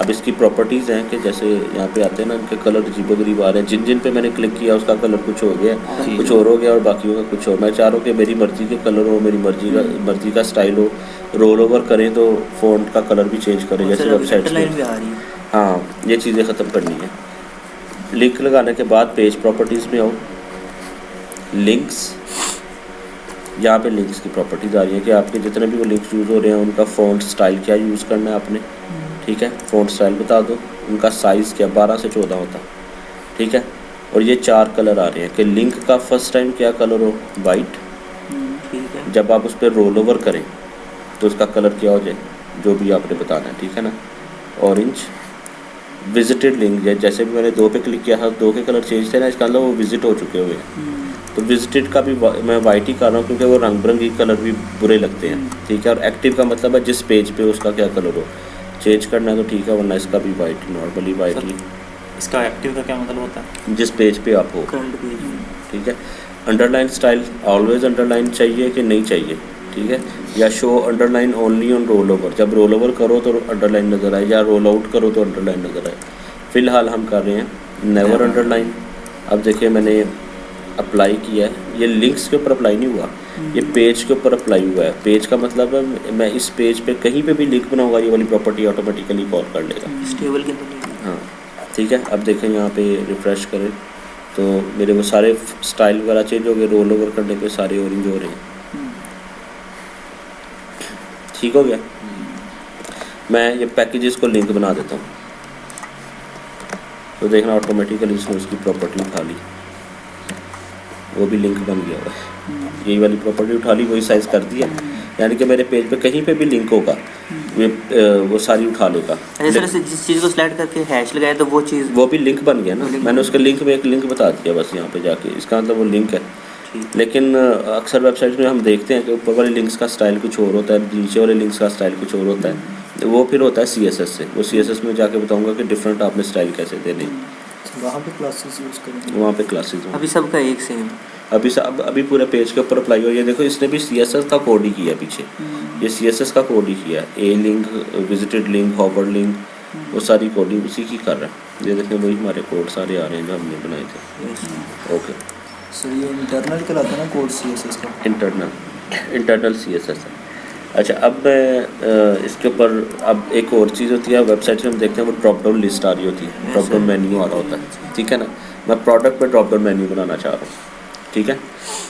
अब इसकी प्रॉपर्टीज़ हैं कि जैसे यहाँ पे आते हैं ना, इनके कलर अजीबोगरीब आ रहे हैं। जिन जिन पे मैंने क्लिक किया उसका कलर कुछ हो गया, कुछ और हो गया, और बाकियों का कुछ और। मैं चाह रहा हूँ कि मेरी मर्ज़ी के कलर हो, मेरी मर्ज़ी का स्टाइल हो। रोल ओवर करें तो फ़ॉन्ट का कलर भी चेंज करें, जैसे वेबसाइट्स में। हाँ, ये चीज़ें ख़त्म करनी है। लिंक लगाने के बाद पेज प्रॉपर्टीज़ में आओ, लिंक्स, यहाँ पे लिंक्स की प्रॉपर्टीज़ आ रही है कि आपके जितने भी वो लिंक्स यूज़ हो रहे हैं उनका फ़ॉन्ट स्टाइल क्या यूज़ करना है आपने, ठीक है। फ़ॉन्ट स्टाइल बता दो, उनका साइज़ क्या, 12 से 14 होता, ठीक है। और ये 4 कलर आ रहे हैं कि लिंक का फर्स्ट टाइम क्या कलर हो, वाइट, ठीक है। जब आप उस पर रोल ओवर करें तो उसका कलर क्या हो जाए, जो भी आपने बताना है, ठीक है ना। ऑरेंज, विजिटेड लिंक, जैसे भी मैंने 2 पे क्लिक किया था, 2 के कलर चेंज थे ना, इसका मतलब वो विजिट हो चुके हुए हैं। तो विजिटेड का भी मैं वाइट ही कर रहा हूँ, क्योंकि वो रंग बिरंगी कलर भी बुरे लगते हैं, ठीक है। और एक्टिव का मतलब है जिस पेज पे उसका क्या कलर हो, चेंज करना है तो ठीक है, वरना इसका भी वाइट, नॉर्मली वाइट ही। इसका एक्टिव का क्या मतलब होता है? जिस पेज पे आप हो, करंट पेज में। ठीक है। अंडरलाइन स्टाइल, ऑलवेज अंडरलाइन चाहिए कि नहीं चाहिए, ठीक है। या show underline only on roll over, जब रोल ओवर करो तो अंडरलाइन नज़र आए, या रोल आउट करो तो अंडरलाइन नज़र आए। फ़िलहाल हम कर रहे हैं नेवर अंडरलाइन। अब देखिए मैंने अप्लाई किया है, ये लिंक्स के ऊपर अप्लाई नहीं हुआ, ये पेज के ऊपर अप्लाई हुआ है। पेज का मतलब है मैं इस पेज पे कहीं पे भी लिंक बनाऊंगा, ये वाली प्रॉपर्टी ऑटोमेटिकली कॉल कर लेगा। इस टेबल के अंदर नहीं। हाँ, ठीक है। अब देखें यहाँ पे रिफ़्रेश करें तो मेरे वो सारे स्टाइल वगैरह चेंज हो गए, रोल ओवर करने पे सारे ऑरेंज हो रहे हैं। ठीक हो गया। मैं ये पैकेजेस को लिंक बना देता हूँ, तो देखना ऑटोमेटिकली इसने उसकी प्रॉपर्टी उठा ली, वो भी लिंक बन गया हुआ है। यही वाली प्रॉपर्टी उठा ली, वही साइज़ कर दिया, यानी कि मेरे पेज पे कहीं पे भी लिंक होगा वो सारी उठा लेगा। अच्छा सर, जिस चीज़ को सिलेक्ट करके हैश लगाया तो वो चीज़, वो भी लिंक बन गया ना, लिंक मैंने उसके लिंक में एक लिंक बता दिया बस यहाँ पे जाके, इसका मतलब वो लिंक है। लेकिन अक्सर वेबसाइट्स में हम देखते हैं कि ऊपर वाले लिंक्स का स्टाइल कुछ और होता है, नीचे वाले लिंक्स का स्टाइल कुछ और होता है। वो फिर होता है CSS से, वो CSS में जाके बताऊंगा कि डिफरेंट आपने स्टाइल कैसे देने, वहाँ पे क्लासेस यूज़ करेंगे। वहाँ पे क्लासेस अभी सबका एक सेम। अभी पूरे पेज के ऊपर अप्लाई हो। ये देखो इसने भी CSS का कोड ही किया पीछे, ये CSS का कोड ही किया, a link, visited link, hover link, वो सारी कोडिंग उसी की कर रहा है। ये देखिए वही हमारे कोड सारे आ रहे हैं जो हमने बनाए थे। ओके सर ये इंटरनल कहलाता है ना कोड CSS का? इंटरनल CSS है। अच्छा, अब मैं इसके ऊपर अब एक और चीज़ होती है वेबसाइट में, हम देखते हैं वो ड्रॉप डाउन लिस्ट आ रही होती है, ड्रॉप डाउन मेन्यू आ रहा होता है, ठीक है ना। मैं प्रोडक्ट पे ड्रॉप डाउन मेन्यू बनाना चाह रहा हूँ, ठीक है।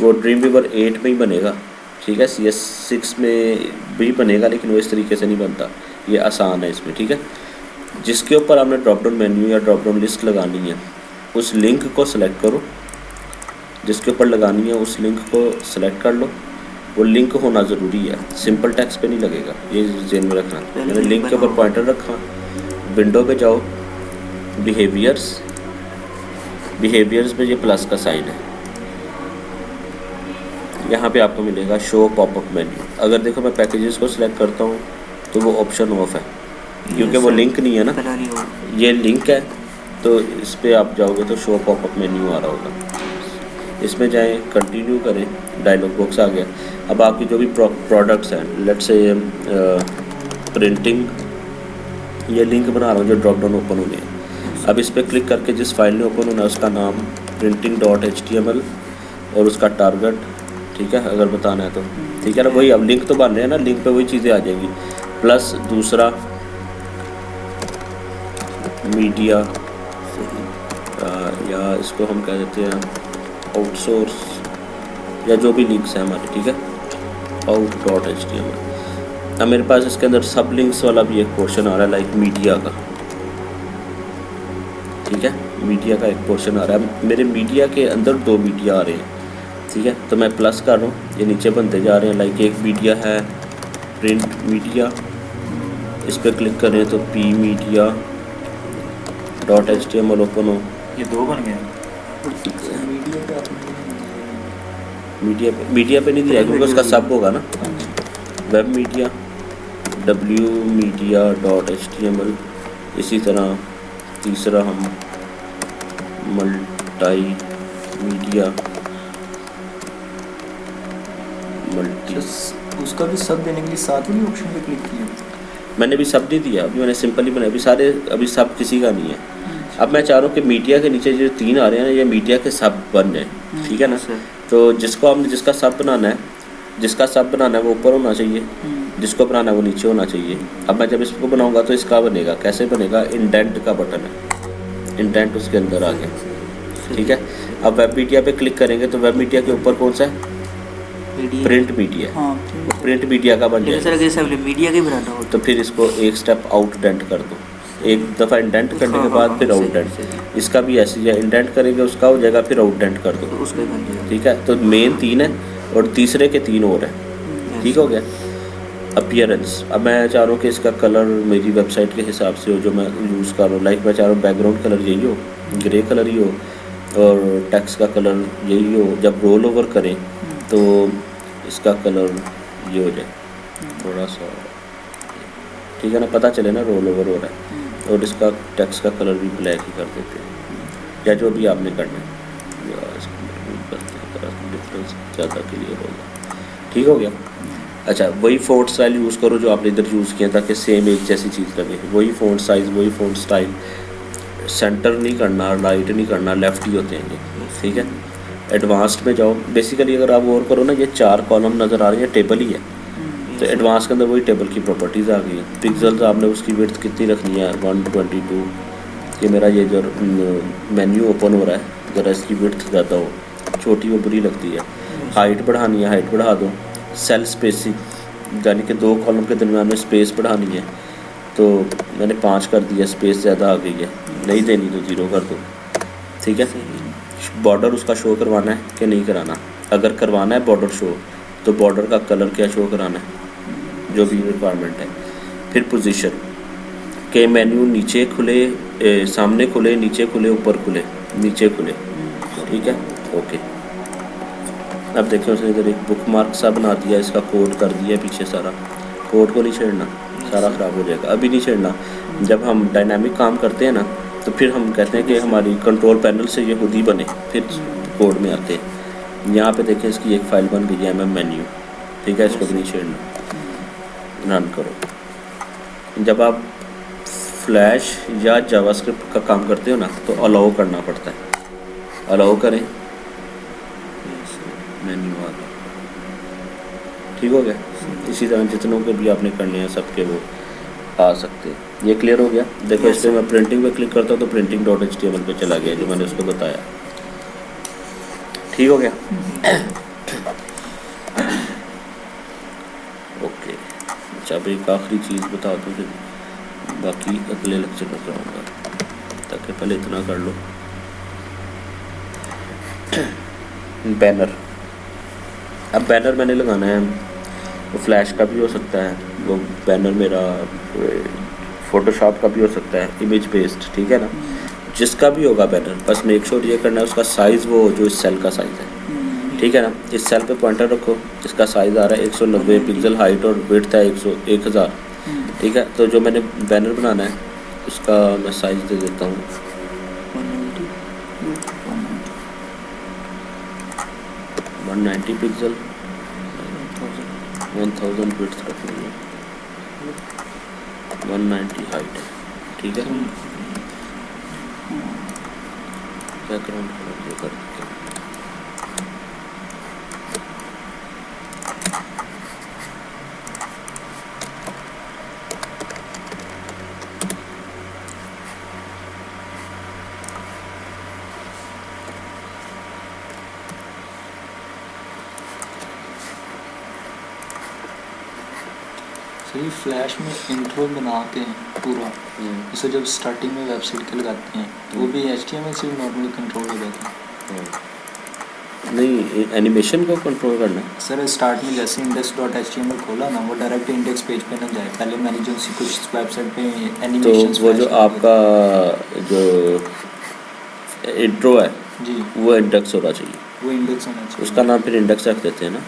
वो ड्रीमवीवर 8 में ही बनेगा, ठीक है। CS6 में भी बनेगा, लेकिन वो इस तरीके से नहीं बनता, ये आसान है इसमें, ठीक है। जिसके ऊपर आपने ड्रॉप डाउन मेन्यू या ड्रॉप डाउन लिस्ट लगानी है, उस लिंक को सेलेक्ट करो, जिसके ऊपर लगानी है उस लिंक को सेलेक्ट कर लो। वो लिंक होना ज़रूरी है, सिंपल टेक्स्ट पे नहीं लगेगा, ये ज़हन में रखना। मैंने लिंक के ऊपर पॉइंटर रखा, विंडो पे जाओ, बिहेवियर्स में ये प्लस का साइन है, यहाँ पे आपको मिलेगा शो पॉपअप मेन्यू। अगर देखो मैं पैकेजेस को सिलेक्ट करता हूँ तो वो ऑप्शन ऑफ है, क्योंकि वो लिंक नहीं है ना, ये लिंक है। तो इस पर आप जाओगे तो शो पॉपअप मेन्यू आ रहा होगा, इसमें जाएं, कंटिन्यू करें, डायलॉग बॉक्स आ गया। अब आपकी जो भी प्रोडक्ट्स हैं, लेट्स से प्रिंटिंग, ये लिंक बना रहा हूँ जो ड्रॉप डाउन ओपन होने हैं। अब इस पर क्लिक करके जिस फाइल में ओपन होना है उसका नाम printing.html और उसका टारगेट, ठीक है, अगर बताना है तो, ठीक है ना। वही अब लिंक तो बन रहे हैं ना, लिंक पे वही चीज़ें आ जाएंगी। प्लस दूसरा मीडिया, या इसको हम कह देते हैं आउटसोर्स, या जो भी लिंक्स हैं हमारे, ठीक है, out.html। अब मेरे पास इसके अंदर सब लिंक्स वाला भी एक पोर्शन आ रहा है, लाइक मीडिया का, ठीक है, मीडिया का एक पोर्शन आ रहा है। मेरे मीडिया के अंदर 2 मीडिया आ रहे हैं, ठीक है, तो मैं प्लस कर रहा हूँ, ये नीचे बनते जा रहे हैं। लाइक एक मीडिया है, प्रिंट मीडिया, इस पर क्लिक करें तो P media dot HTML open हो। ये 2 बन गए हैं। मीडिया पे आपने मीडिया पे नहीं दिया क्योंकि उसका सब होगा ना। Web media W media dot HTML। इसी तरह तीसरा हम मल्टी मीडिया मल्टी, उसका भी सब देने के लिए साथ ही ऑप्शन पे क्लिक किया। मैंने भी सब नहीं दिया, अभी मैंने सिंपल ही बनाया। अभी सब किसी का नहीं है। अब मैं चाह रहा हूँ कि मीडिया के नीचे जो 3 आ रहे हैं ना, ये मीडिया के सब बन जाए। ठीक है ना। तो जिसका सब बनाना है वो ऊपर होना चाहिए, जिसको बनाना है वो नीचे होना चाहिए। अब मैं जब इसको बनाऊंगा तो इसका बनेगा, कैसे बनेगा, इंडेंट का बटन है, इंडेंट उसके अंदर आ गया। ठीक है। अब वेब मीडिया पे क्लिक करेंगे तो वेब मीडिया के ऊपर कौन सा है, प्रिंट मीडिया। हाँ प्रिंट मीडिया का बन लेकिन सर जाएगा। अगर जैसे हमने मीडिया का ही बनाना हो तो फिर इसको एक स्टेप आउट डेंट कर दो, एक दफ़ा इंडेंट करने के बाद फिर आउट डेंट। इसका भी ऐसे ही है, इंडेंट करेंगे उसका हो जाएगा, फिर आउट डेंट कर दो। तो उसका ही बन जाएगा। ठीक है। तो मेन 3 है और तीसरे के 3 और है। ठीक हो गया। अपीयरेंस, अब मैं चाह रहा हूँ कि इसका कलर मेरी वेबसाइट के हिसाब से हो जो मैं यूज़ कर रहा हूँ। लाइक मैं चाह रहा हूँ बैकग्राउंड कलर यही हो, ग्रे कलर ही हो, और टेक्स्ट का कलर यही हो। जब रोल ओवर करें तो इसका कलर ये हो जाए थोड़ा सा, ठीक है ना, पता चले ना रोल ओवर हो रहा है। और इसका टेक्स्ट का कलर भी ब्लैक ही कर देते हैं, या जो भी आपने करना है डिफरेंस ज़्यादा क्लियर होगा। ठीक हो गया। अच्छा, वही फ़ॉन्ट स्टाइल यूज़ करो जो आपने इधर यूज़ किया ताकि सेम एक जैसी चीज़ लगे। वही फ़ॉन्ट साइज़, वही फ़ॉन्ट स्टाइल, सेंटर नहीं करना, राइट नहीं करना, लेफ़्ट ही होते हैं ये। ठीक है। एडवांस्ड में जाओ। बेसिकली अगर आप गौर करो ना, ये 4 कॉलम नज़र आ रही है, टेबल ही है। तो एडवांस के अंदर वही टेबल की प्रॉपर्टीज़ आ गई है। पिक्सल्स आपने उसकी विड्थ कितनी रखनी है, 122। कि मेरा ये जो मेन्यू ओपन हो रहा है ज़रा इसकी विड्थ ज़्यादा हो, छोटी वो बुरी लगती है। हाइट बढ़ानी है, हाइट बढ़ा दो। सेल स्पेसिंग यानी कि 2 कॉलम के दरमियान में स्पेस बढ़ानी है, तो मैंने 5 कर दिया, स्पेस ज़्यादा आ गई है। नहीं देनी तो 0 कर दो। ठीक है। बॉर्डर उसका शो करवाना है कि नहीं कराना। अगर करवाना है बॉर्डर शो, तो बॉर्डर का कलर क्या शो कराना है, जो भी रिक्वायरमेंट है। फिर पोजीशन के मेन्यू नीचे खुले, सामने खुले, नीचे खुले, ऊपर खुले, नीचे खुले। ठीक है। ओके। अब देखिए उसने इधर एक बुक मार्क सा बना दिया, इसका कोड कर दिया पीछे सारा। कोड को नहीं छेड़ना, सारा ख़राब हो जाएगा। अभी नहीं छेड़ना। जब हम डायनामिक काम करते हैं ना, तो फिर हम कहते हैं कि हमारी कंट्रोल पैनल से ये खुद ही बने, फिर कोड में आते हैं। यहाँ पे देखिए इसकी एक फ़ाइल बन गई है MM मेन्यू। ठीक है। इसको भी नहीं छेड़ना, रन करो। जब आप फ्लैश या जावास्क्रिप्ट का काम करते हो ना, तो अलाउ करना पड़ता है। अलाउ करें, मेन्यू आ गया। ठीक हो गया। इसी तरह जितनों के भी आपने करने हैं सबके वो आ सकते हैं। ये क्लियर हो गया। देखो इस पर मैं प्रिंटिंग पे क्लिक करता हूँ तो प्रिंटिंग .html पे चला गया जो मैंने उसको बताया। ठीक हो गया। ओके। अच्छा, अब एक आखिरी चीज़ बता दूँ, फिर बाकी अगले लेक्चर में कराऊँगा, ताकि पहले इतना कर लो। बैनर, अब बैनर मैंने लगाना है, वो फ्लैश का भी हो सकता है, वो बैनर मेरा फ़ोटोशॉप का भी हो सकता है, इमेज बेस्ड। ठीक है ना। जिसका भी होगा बैनर, बस मेक श्योर ये करना है उसका साइज़ वो जो इस सेल का साइज़ है। ठीक है ना। इस सेल पे पॉइंटर रखो, इसका साइज़ आ रहा है 190 पिक्सल, हाइट और विड्थ है 1000। ठीक है। तो जो मैंने बैनर बनाना है उसका मैं साइज़ दे देता हूँ 190 पिक्सल, 1000 विड्थ रखनी है, 190 हाइट है। ठीक है। बैकग्राउंड कलर ये कर देते हैं। सही। फ्लैश में इंट्रो बनाते हैं पूरा, जैसे जब स्टार्टिंग में वेबसाइट के लगाते हैं तो वो भी HTML से नॉर्मली कंट्रोल हो जाता है। नहीं एनिमेशन को कंट्रोल करना है। सर स्टार्ट में जैसे index.html खोला ना, वो डायरेक्ट इंडेक्स पेज पे ना जाए, पहले मैंने जो कुछ वेबसाइट पे तो एनिमेशन वो जो आपका जो इंट्रो है जी वो इंडेक्स होना चाहिए, वो इंडेक्स होना चाहिए। उसका नाम फिर इंडेक्स रख देते हैं ना।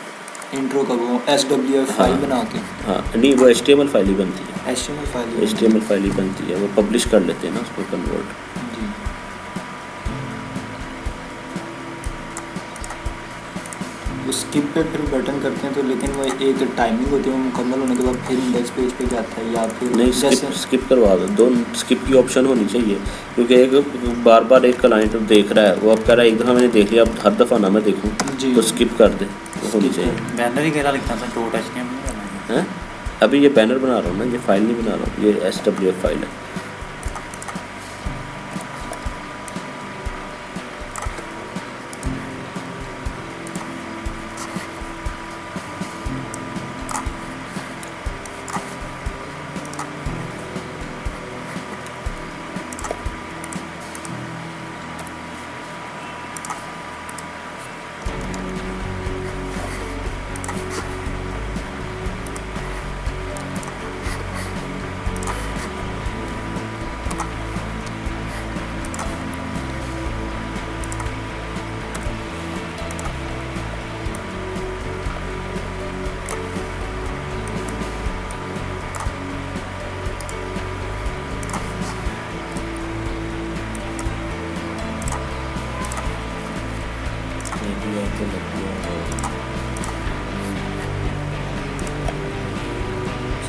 इंट्रो का वो SWF फाइल हाँ। बना के हाँ नहीं, वो HTML फाइल ही बनती है, HTML फाइल HTML फाइल ही बनती है, वो पब्लिश कर लेते हैं ना उसको कन्वर्ट। जी। वो स्किप पे फिर बटन करते हैं तो, लेकिन वो एक टाइमिंग होती है, वो मुकम्मल होने के बाद फिर इंडेक्स पेज पे जाता है, या फिर नहीं जैसे स्किप करवा दो, दो स्किप की ऑप्शन होनी चाहिए, क्योंकि एक बार बार एक क्लाइंट देख रहा है, वो अब कह रहा है एक दफ़ा मैंने देख लिया, अब हर दफ़ा ना मैं देखूँ, जी तो स्किप कर दे, वो होनी चाहिए। बैनर ही कहला लिखना था, डॉट HTML नहीं करना है। हैं अभी ये बैनर बना रहा हूँ ना, ये फाइल नहीं बना रहा हूँ, ये SWF फाइल है।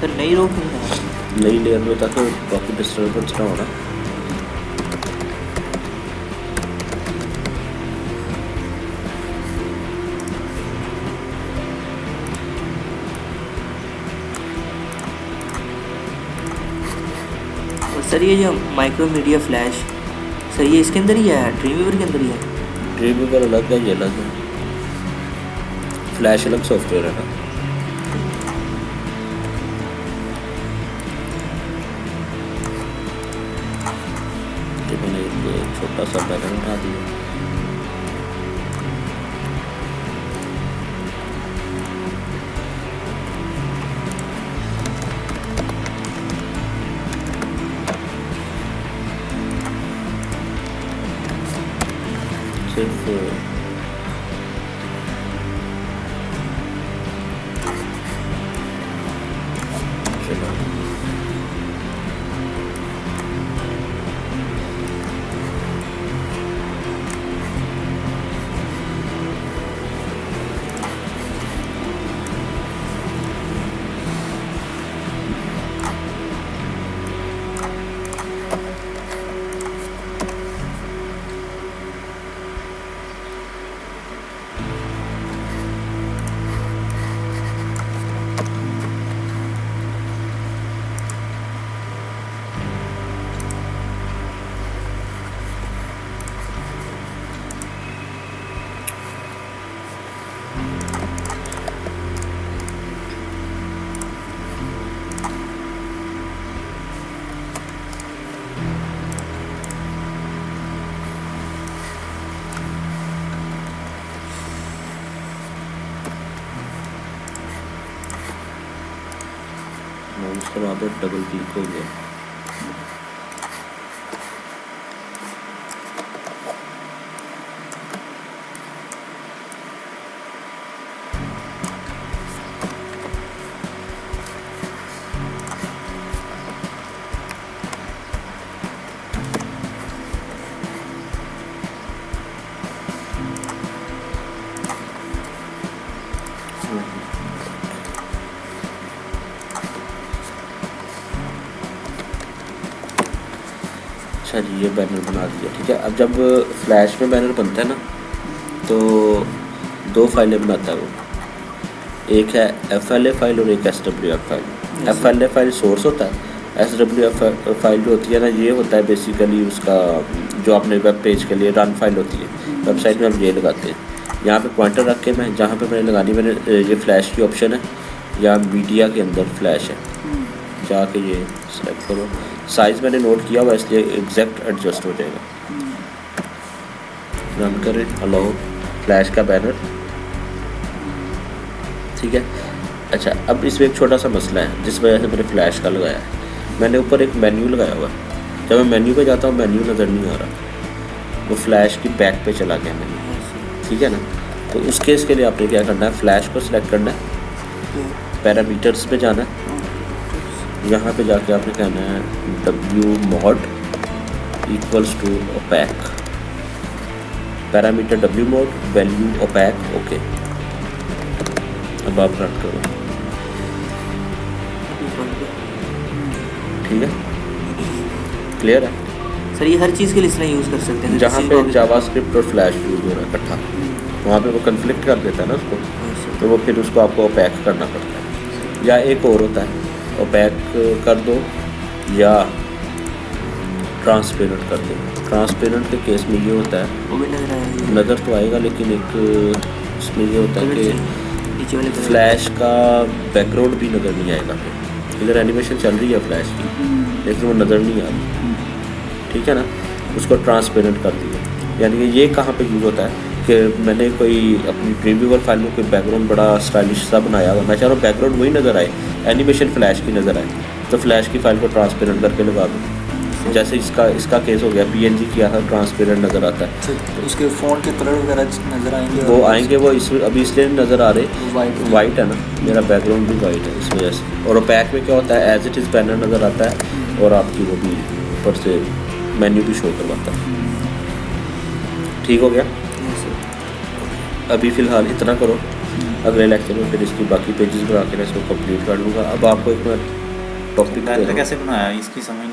सर नई रो क्यों बना रहे हैं? नई लेयर में ताकि बाकी डिस्टर्बेंस ना होना। और सर ये जो माइक्रो मीडिया फ्लैश, सर ये इसके अंदर ही है, ड्रीमवीवर के अंदर ही है? ड्रीमवीवर अलग है, ये अलग है, फ्लैश अलग सॉफ्टवेयर है ना। ये मैंने एक छोटा सा बैनर बना दिया। सिर्फ चलो माउस करवा दो, डबल क्लिक हो गया। अच्छा जी, ये बैनर बना दिया, ठीक है। अब जब फ्लैश में बैनर बनता है ना, तो दो फाइलें बनाता है वो, एक है FLA फाइल और एक SWF file. FLA file source होता है, SWF फाइल जो होती है ना, ये होता है बेसिकली उसका जो अपने वेब पेज के लिए रन फाइल होती है, वेबसाइट में हम ये लगाते हैं। यहाँ पे पॉइंटर रख के मैं जहाँ पे मैंने लगानी, मैंने ये फ्लैश की ऑप्शन है, या मीडिया के अंदर फ्लैश है, जाके ये सेलेक्ट करो। साइज़ मैंने नोट किया हुआ इसलिए एग्जैक्ट एडजस्ट हो जाएगा। रन करें, अलाउ, फ्लैश का बैनर, ठीक है। अच्छा, अब इसमें एक छोटा सा मसला है जिस वजह से मैंने फ्लैश का लगाया है। मैंने ऊपर एक मेन्यू लगाया हुआ है, जब मैं मेन्यू पे जाता हूँ मेन्यू नज़र नहीं आ रहा, वो फ्लैश की बैक पे चला गया मेन्यू, ठीक है ना। तो उस केस के लिए आपने क्या करना है, फ्लैश को सिलेक्ट करना है, पैरामीटर्स पे जाना है, यहाँ पे जाके आपने कहना है W mod equals to opaque, parameter W mod value opaque, okay. अब आप रन करो, ठीक है, क्लियर है। सर ये हर चीज़ के लिए इसमें यूज़ कर सकते हैं जहाँ किसी पे को भी- जावास्क्रिप्ट और फ्लैश यूज हो रहा है इकट्ठा, वहाँ पे वो कन्फ्लिक्ट कर देता है ना उसको, हाँ, सर। तो वो फिर उसको आपको ओपैक करना पड़ता है। या एक और होता है, ओपैक कर दो या ट्रांसपेरेंट कर दो। ट्रांसपेरेंट के केस में ये होता है, वो भी नजर आएगा, नज़र तो आएगा लेकिन एक इसमें ये होता है कि नीचे वाले कलर- फ्लैश का बैकग्राउंड भी नज़र नहीं आएगा। फिर इधर एनिमेशन चल रही है फ्लैश की, लेकिन वो नज़र नहीं आ रही, ठीक है ना। उसको ट्रांसपेरेंट कर दिया। यानी कि ये कहाँ पे यूज़ होता है कि मैंने कोई अपनी ड्रीमवीवर फाइल में कोई बैकग्राउंड बड़ा स्टाइलिश सा बनाया हुआ, मैं चाह रहा हूँ बैकग्राउंड वही नज़र आए, एनिमेशन फ्लैश की नज़र आए, तो फ्लैश की फाइल को ट्रांसपेरेंट करके लगा दो। जैसे इसका केस हो गया, PNG किया था, ट्रांसपेरेंट नज़र आता है। तो उसके फ़ोन के कलर वगैरह नज़र आएंगे, वो आएंगे, वो इस अभी इसलिए नहीं नज़र आ रहे, वाइट वाइट है ना, मेरा बैकग्राउंड भी वाइट है इस वजह से। और पैक में क्या होता है, एज इट इज़ बैनर नज़र आता है और आपकी वो भी ऊपर से मेन्यू भी शो करवाता है। ठीक हो गया। Yes, sir। अभी फ़िलहाल इतना करो, अगले लेक्चर में फिर इसकी बाकी पेजेस बना के मैं इसको कंप्लीट कर लूँगा। अब आपको एक मैं टॉपिक बैनर कैसे बनाया इसकी समझ नहीं